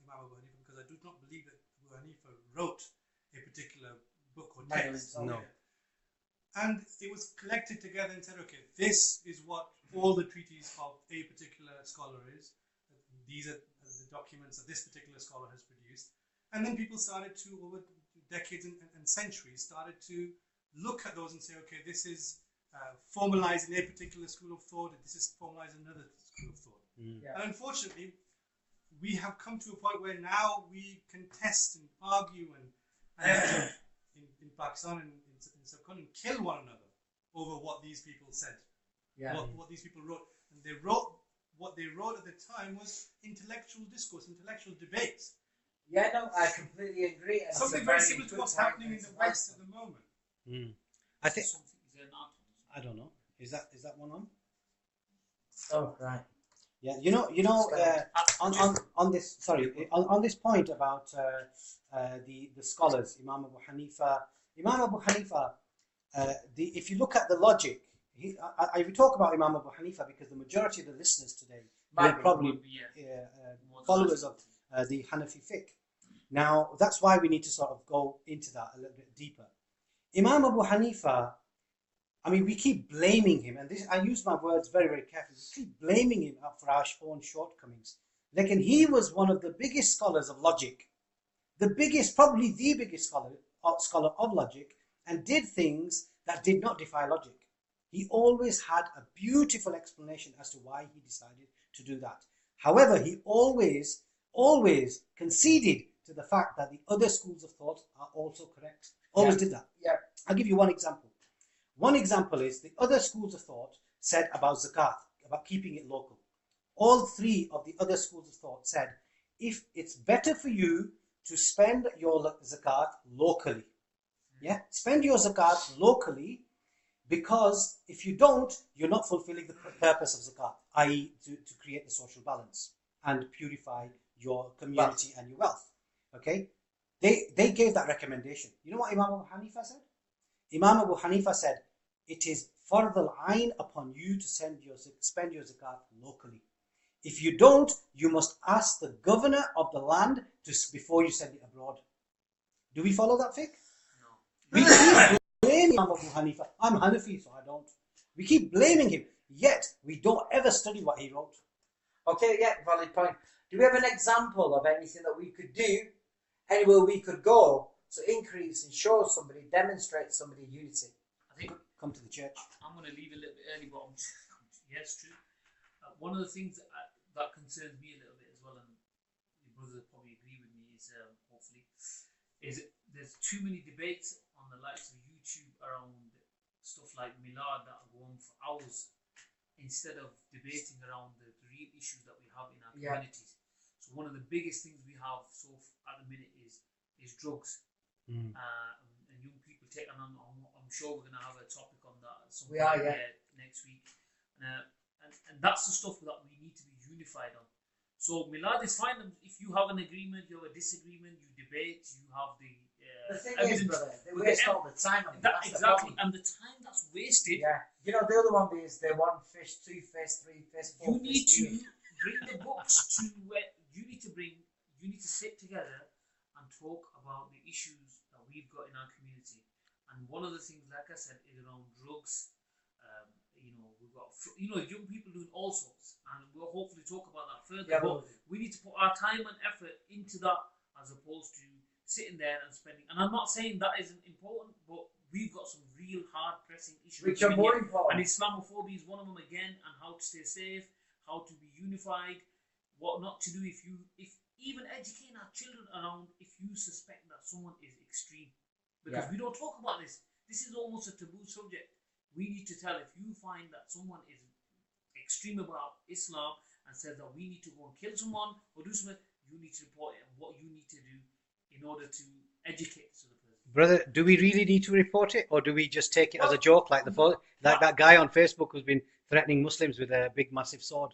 Speaker 5: Imam Abu Hanifa, because I do not believe that Abu Hanifa wrote a particular book or text.
Speaker 3: No.
Speaker 5: And it was collected together and said, okay, this is what all the treatises of a particular scholar is. These are the documents that this particular scholar has produced. And then people started to, over decades and centuries, started to look at those and say, okay, this is formalized in a particular school of thought, and this is formalized in another school of thought.
Speaker 3: Mm.
Speaker 2: Yeah.
Speaker 5: And unfortunately, we have come to a point where now we contest and argue and in Pakistan and in Subcontinent kill one another over what these people said, what these people wrote. And what they wrote at the time was intellectual discourse, intellectual debate.
Speaker 2: Yeah, no, I completely agree. And
Speaker 5: Something
Speaker 2: it's a
Speaker 5: very similar to
Speaker 2: good
Speaker 5: what's
Speaker 2: point,
Speaker 5: happening in
Speaker 2: it's
Speaker 5: the
Speaker 2: a
Speaker 5: West
Speaker 2: lesson.
Speaker 5: at the moment.
Speaker 3: Mm. I think.
Speaker 1: Something is there not?
Speaker 3: I don't know. Is that one on?
Speaker 2: Oh, right.
Speaker 3: Yeah, on this. Sorry, on this point about the scholars, Imam Abu Hanifa. If you look at the logic, I talk about Imam Abu Hanifa because the majority of the listeners today are probably followers of the Hanafi fiqh. Now, that's why we need to sort of go into that a little bit deeper. Imam Abu Hanifa, I mean, we keep blaming him, and I use my words very, very carefully. We keep blaming him for our own shortcomings. Like, and he was one of the biggest scholars of logic, probably the biggest scholar of logic, and did things that did not defy logic. He always had a beautiful explanation as to why he decided to do that. However, he always conceded to the fact that the other schools of thought are also correct. Always did that.
Speaker 2: Yeah.
Speaker 3: I'll give you one example. One example is the other schools of thought said about zakat, about keeping it local. All 3 of the other schools of thought said, if it's better for you to spend your zakat locally, spend your zakat locally, because if you don't, you're not fulfilling the purpose of zakat, i.e. to create the social balance and purify your community and your wealth. Okay? They gave that recommendation. You know what Imam Abu Hanifa said? Imam Abu Hanifa said, it is fard al-ayn upon you to spend your zakat locally. If you don't, you must ask the governor of the land before you send it abroad. Do we follow that fiqh?
Speaker 1: No.
Speaker 3: We keep blaming Imam Abu Hanifa. I'm Hanafi, so I don't. We keep blaming him, yet we don't ever study what he wrote.
Speaker 2: Okay, yeah, valid point. Do we have an example of anything that we could do, anywhere we could go to increase and show somebody, demonstrate somebody unity?
Speaker 1: I think
Speaker 3: Come to the church.
Speaker 1: I'm going to leave a little bit early, but yes, true. One of the things that concerns me a little bit as well, and your brothers probably agree with me, is hopefully, is there's too many debates on the likes of YouTube around stuff like Milad that go on for hours, instead of debating around the real issues that we have in our communities. So one of the biggest things we have at the minute is drugs. And young people take, and I'm sure we're going to have a topic on that next week. And that's the stuff that we need to be unified on. So Milad is fine if you have an agreement, you have a disagreement, you debate, you have the
Speaker 2: thing is, brother, they waste all the time on it. That's
Speaker 1: exactly, and the time that's wasted.
Speaker 2: Yeah, you know the other one is the 1 fish, 2 fish, 3 fish, 4
Speaker 1: You need
Speaker 2: fish.
Speaker 1: to bring the books to where you need to sit together and talk about the issues that we've got in our community. And one of the things, like I said, is around drugs. We've got young people doing all sorts, and we'll hopefully talk about that further.
Speaker 2: Yeah,
Speaker 1: but we need to put our time and effort into that, as opposed to sitting there and spending. And I'm not saying that isn't important, but we've got some real hard pressing issues
Speaker 2: which are more important.
Speaker 1: And Islamophobia is one of them again, and how to stay safe, how to be unified, what not to do if even educating our children around if you suspect that someone is extreme, because we don't talk about this. This is almost a taboo subject. We need to tell, if you find that someone is extreme about Islam and says that we need to go and kill someone or do something, you need to report it and what you need to do in order to educate the person.
Speaker 3: Brother, do we really need to report it, or do we just take it as a joke, like that guy on Facebook who's been threatening Muslims with a big, massive sword?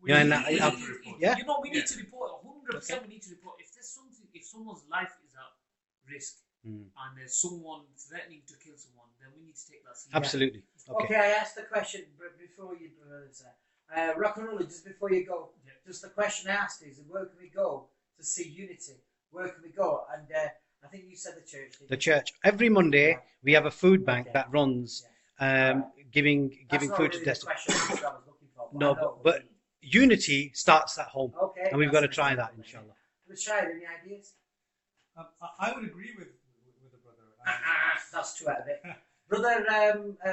Speaker 1: We need to report it.
Speaker 3: Yeah.
Speaker 1: We need to report it. 100%. Okay. We need to report if there's something. If someone's life is at risk and there's someone threatening to kill someone, then we need to take that seriously.
Speaker 3: Absolutely.
Speaker 2: Okay, I asked the question before you, Rock and Roll, just before you go. Just the question I asked is, where can we go to see unity? Where can we go? And I think you said the church.
Speaker 3: The church. Every Monday we have a food bank that runs, giving food to destitute. No, but unity starts at home, and we've got to try that, inshallah.
Speaker 2: Rashid, any ideas?
Speaker 5: I would agree with the brother.
Speaker 2: That's two out of it. Brother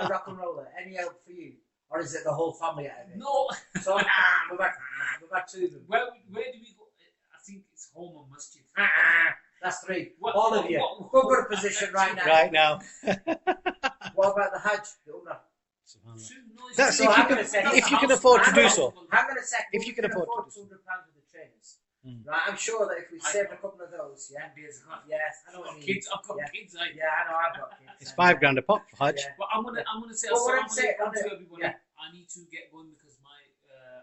Speaker 2: Rock and Roller, any help for you? Or is it the whole family out of it?
Speaker 1: No.
Speaker 2: So we're back to them.
Speaker 1: Where do we go? I think it's home and masjid.
Speaker 2: That's three. All of you. Go to position right now.
Speaker 3: Right now.
Speaker 2: What about the Hajj? The Umrah?
Speaker 3: That's if you can afford to do so.
Speaker 2: Hang on a second.
Speaker 3: If you can afford
Speaker 2: £200 with the trainers. Right, I'm sure that if we saved a couple of those, I know what you mean.
Speaker 1: I've got kids.
Speaker 2: I know I've got kids.
Speaker 3: It's £5 a pop for Hajj.
Speaker 1: But I'm gonna say
Speaker 2: to
Speaker 1: everybody. I need to get going because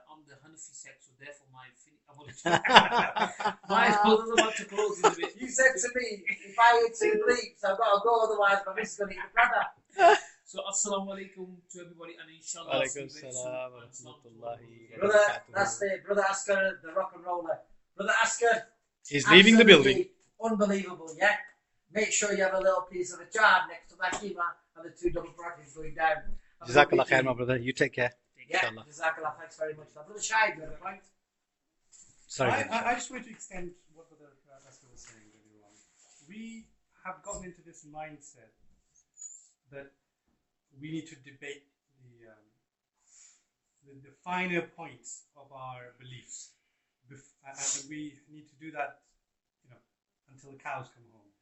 Speaker 1: I'm the Hanafi sect, so therefore my house is about to close in a bit.
Speaker 2: You said to me, if I eat 2 bleeps, I've got to go, otherwise my missus is going to eat the brother.
Speaker 1: So assalamu alaikum to everybody, and inshallah.
Speaker 3: Alaikum salam wa rahmatullahi.
Speaker 2: Brother, that's the Brother Asker, the rock and roller. Brother Asker
Speaker 3: is leaving the building.
Speaker 2: Unbelievable, yeah. Make sure you have a little piece of a jar next to that kima and the 2 double brackets going down.
Speaker 3: Jazakallah khair, my brother. You take care.
Speaker 2: Yeah, Jazakallah, thanks very much. Brother Shahid, you have a point?
Speaker 5: Sorry. I just want to extend what Brother Asker was saying really well. We have gotten into this mindset that we need to debate the finer points of our beliefs, and we need to do that, until the cows come home.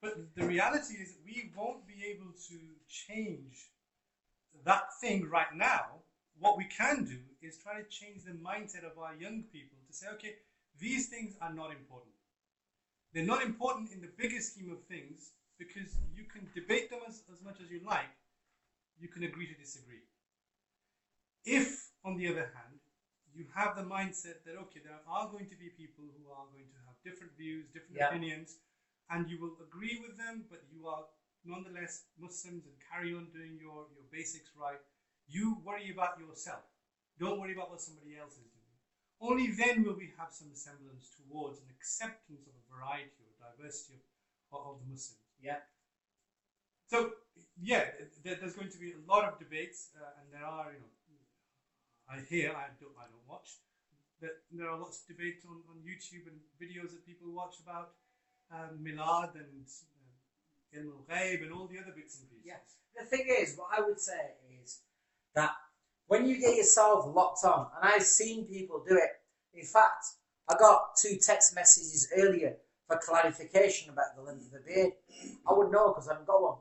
Speaker 5: But the reality is, we won't be able to change that thing right now. What we can do is try to change the mindset of our young people to say, okay, these things are not important. They're not important in the bigger scheme of things, because you can debate them as much as you like. You can agree to disagree. If, on the other hand, you have the mindset that, okay, there are going to be people who are going to have different views, different opinions, and you will agree with them, but you are nonetheless Muslims and carry on doing your basics right, you worry about yourself. Don't worry about what somebody else is doing. Only then will we have some semblance towards an acceptance of a variety or diversity of the Muslims.
Speaker 2: Yeah.
Speaker 5: So, there's going to be a lot of debates, and there are, I don't watch, that there are lots of debate on YouTube and videos that people watch about Milad and Ilm al-Ghaib and all the other bits and pieces.
Speaker 2: Yeah. The thing is, what I would say is that when you get yourself locked on, and I've seen people do it. In fact, I got 2 text messages earlier for clarification about the length of the beard. I would know because I haven't got one.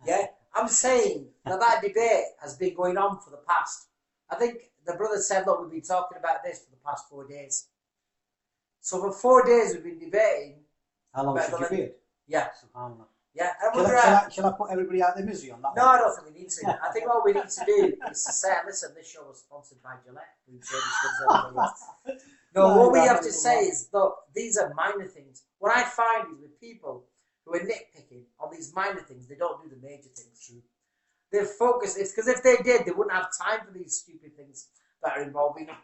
Speaker 2: Yeah, I'm saying that debate has been going on for the past. I think the brother said, look, we've been talking about this for the past 4 days. So for 4 days we've been debating.
Speaker 3: How long should you beard?
Speaker 2: Yeah.
Speaker 3: SubhanAllah.
Speaker 2: Yeah.
Speaker 3: Shall I put everybody out their misery on that
Speaker 2: No,
Speaker 3: one?
Speaker 2: I don't think we need to. I think what we need to do is to say, listen, this show was sponsored by Gillette. No, what we have to say is, look, these are minor things. What I find is with people who are nitpicking on these minor things, they don't do the major things. True. They're focused. It's because if they did, they wouldn't have time for these stupid things that are involving them.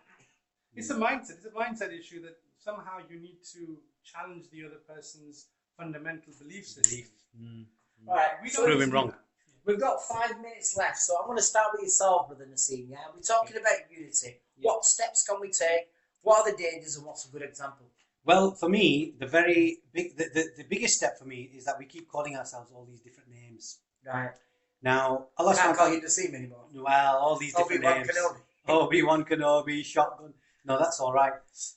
Speaker 5: It's a mindset. It's a mindset issue that somehow you need to challenge the other person's fundamental belief system.
Speaker 2: Right.
Speaker 5: We
Speaker 2: So
Speaker 5: don't
Speaker 3: Prove him
Speaker 5: do
Speaker 3: wrong.
Speaker 5: that.
Speaker 2: we've got 5 minutes left, so I'm going to start with yourself, Brother Nassim. Yeah, we're talking about unity. What steps can we take? What are the dangers, and what's a good example?
Speaker 3: Well, for me, the very big, the biggest step for me is that we keep calling ourselves all these different names.
Speaker 2: Right.
Speaker 3: Now, Allah
Speaker 2: Can't
Speaker 3: subhanahu
Speaker 2: call you Nassim anymore.
Speaker 3: well, all these different
Speaker 2: Obi-Wan
Speaker 3: names.
Speaker 2: Kenobi.
Speaker 3: Obi-Wan Kenobi, shotgun. No, that's all right.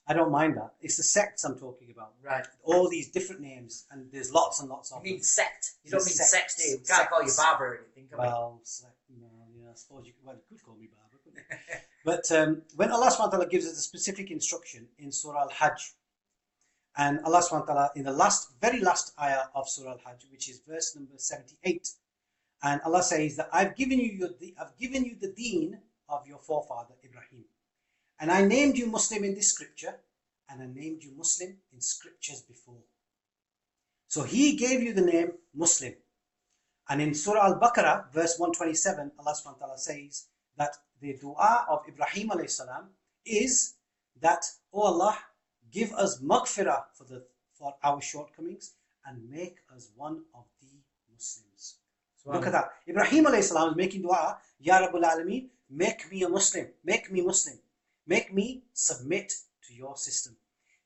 Speaker 3: I don't mind that. It's the sects I'm talking about.
Speaker 2: Right.
Speaker 3: All these different names, and there's lots and lots of
Speaker 2: You mean
Speaker 3: them.
Speaker 2: sect. You don't mean
Speaker 3: Sects.
Speaker 2: sex, do you? We can't call you
Speaker 3: Sects.
Speaker 2: Barbara or anything, can we?
Speaker 3: Well, I suppose you could call me Barbara, couldn't you? But when Allah subhanahu wa ta'ala gives us a specific instruction in Surah Al-Hajj, and Allah subhanahu wa ta'ala in the very last ayah of Surah Al-Hajj, which is verse number 78, and Allah says that I've given you the deen of your forefather Ibrahim, and I named you Muslim in this scripture, and I named you Muslim in scriptures before. So He gave you the name Muslim. And in Surah Al-Baqarah, verse 127, Allah subhanahu wa ta'ala says that the dua of Ibrahim alayhi salam is that, O Allah, give us maghfirah for our shortcomings and make us one of the Muslims. So look at that. Ibrahim alayhi salam is making dua, Ya Rabbul Alameen, make me a Muslim, make me Muslim, make me submit to your system.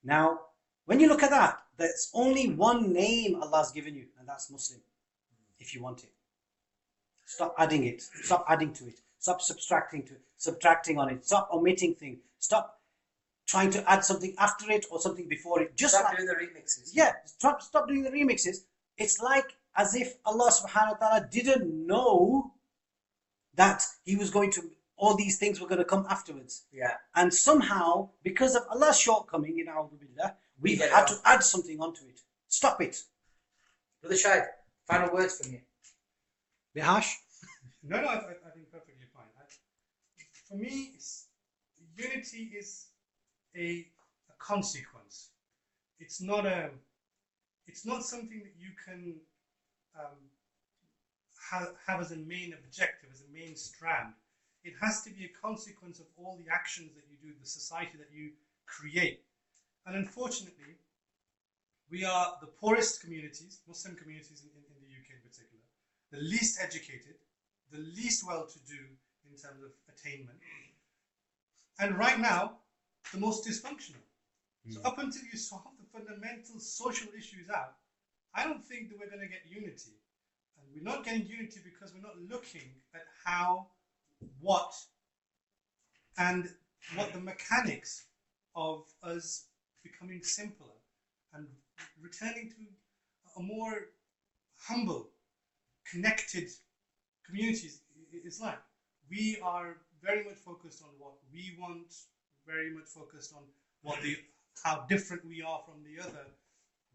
Speaker 3: Now, when you look at that, there's only one name Allah's given you, and that's Muslim. If you want it, stop adding it. Stop adding to it. Stop subtracting on it. Stop omitting things. Stop trying to add something after it or something before it. Just
Speaker 2: Stop doing the remixes.
Speaker 3: Yeah, stop doing the remixes. It's like as if Allah subhanahu wa ta'ala didn't know that He was going to, all these things were going to come afterwards.
Speaker 2: Yeah.
Speaker 3: And somehow, because of Allah's shortcoming in our billah, we've
Speaker 2: get it
Speaker 3: had
Speaker 2: wrong.
Speaker 3: to add something onto it. Stop it.
Speaker 2: Brother Shahid, final words from you.
Speaker 3: Bit harsh?
Speaker 5: No, I think perfectly fine. For me, unity is a consequence. It's not something that you can have as a main objective, as a main strand. It has to be a consequence of all the actions that you do, the society that you create. And unfortunately, we are the poorest communities, Muslim communities in the UK in particular, the least educated, the least well-to-do in terms of attainment, and right now, the most dysfunctional. So up until you solve the fundamental social issues out, I don't think that we're going to get unity. And we're not getting unity because we're not looking at how, what the mechanics of us becoming simpler and returning to a more humble, connected communities is like. We are very much focused on what we want, very much focused on how different we are from the other.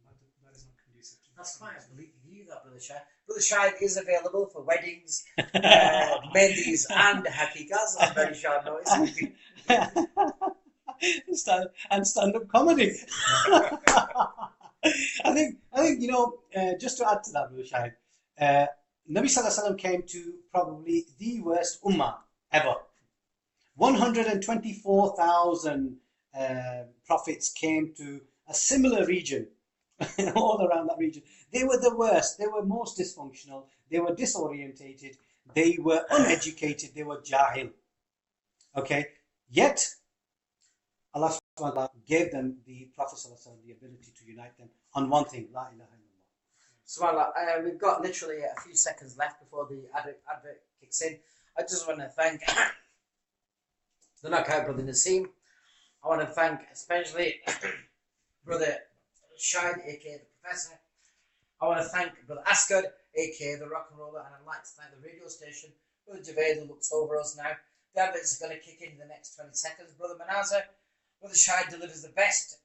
Speaker 5: That is not conducive to
Speaker 2: That's fine. I believe you, that Brother Shahid. Brother Shahid is available for weddings, mendis, and hakikas on very short notice.
Speaker 3: Stand-up comedy. I think just to add to that, Brother Shahid, Nabi Sallallahu Alaihi Wasallam came to probably the worst ummah ever. 124,000 prophets came to a similar region, all around that region. They were the worst. They were most dysfunctional. They were disorientated. They were uneducated. They were jahil. Okay? Yet, Allah Allah gave them the Prophet ﷺ the ability to unite them on one thing, La ilaha illallah.
Speaker 2: SubhanAllah, we've got literally a few seconds left before the advert kicks in. I just want to thank the knockout brother Naseem. I want to thank especially brother Shine, aka the Professor. I want to thank brother Ascad, aka the Rock and Roller, and I'd like to thank the radio station, brother Javed, who looks over us now. The advert is going to kick in the next 20 seconds. Brother Manaza, brother Shine delivers the best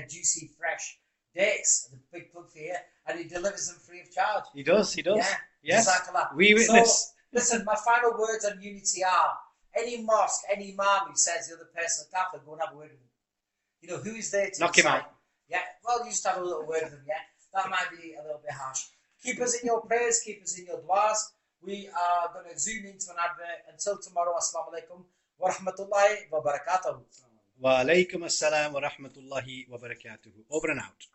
Speaker 2: juicy, fresh dates. The big plug for you, and he delivers them free of charge.
Speaker 3: He does.
Speaker 2: Yeah.
Speaker 3: Yes.
Speaker 2: Jazakallah.
Speaker 3: We witness.
Speaker 2: So, listen, my final words on unity are: any mosque, any imam who says the other person is Catholic, go and have a word with him. You know, who is there to
Speaker 3: Knock him
Speaker 2: decide?
Speaker 3: out.
Speaker 2: Yeah, well, you just have a little word with them, yeah? That might be a little bit harsh. Keep us in your prayers, keep us in your du'as. We are going to zoom into an advert. Until tomorrow, assalamu alaikum wa rahmatullahi wa barakatuh.
Speaker 3: Wa alaikum assalam wa rahmatullahi wa barakatuhu. Over and out.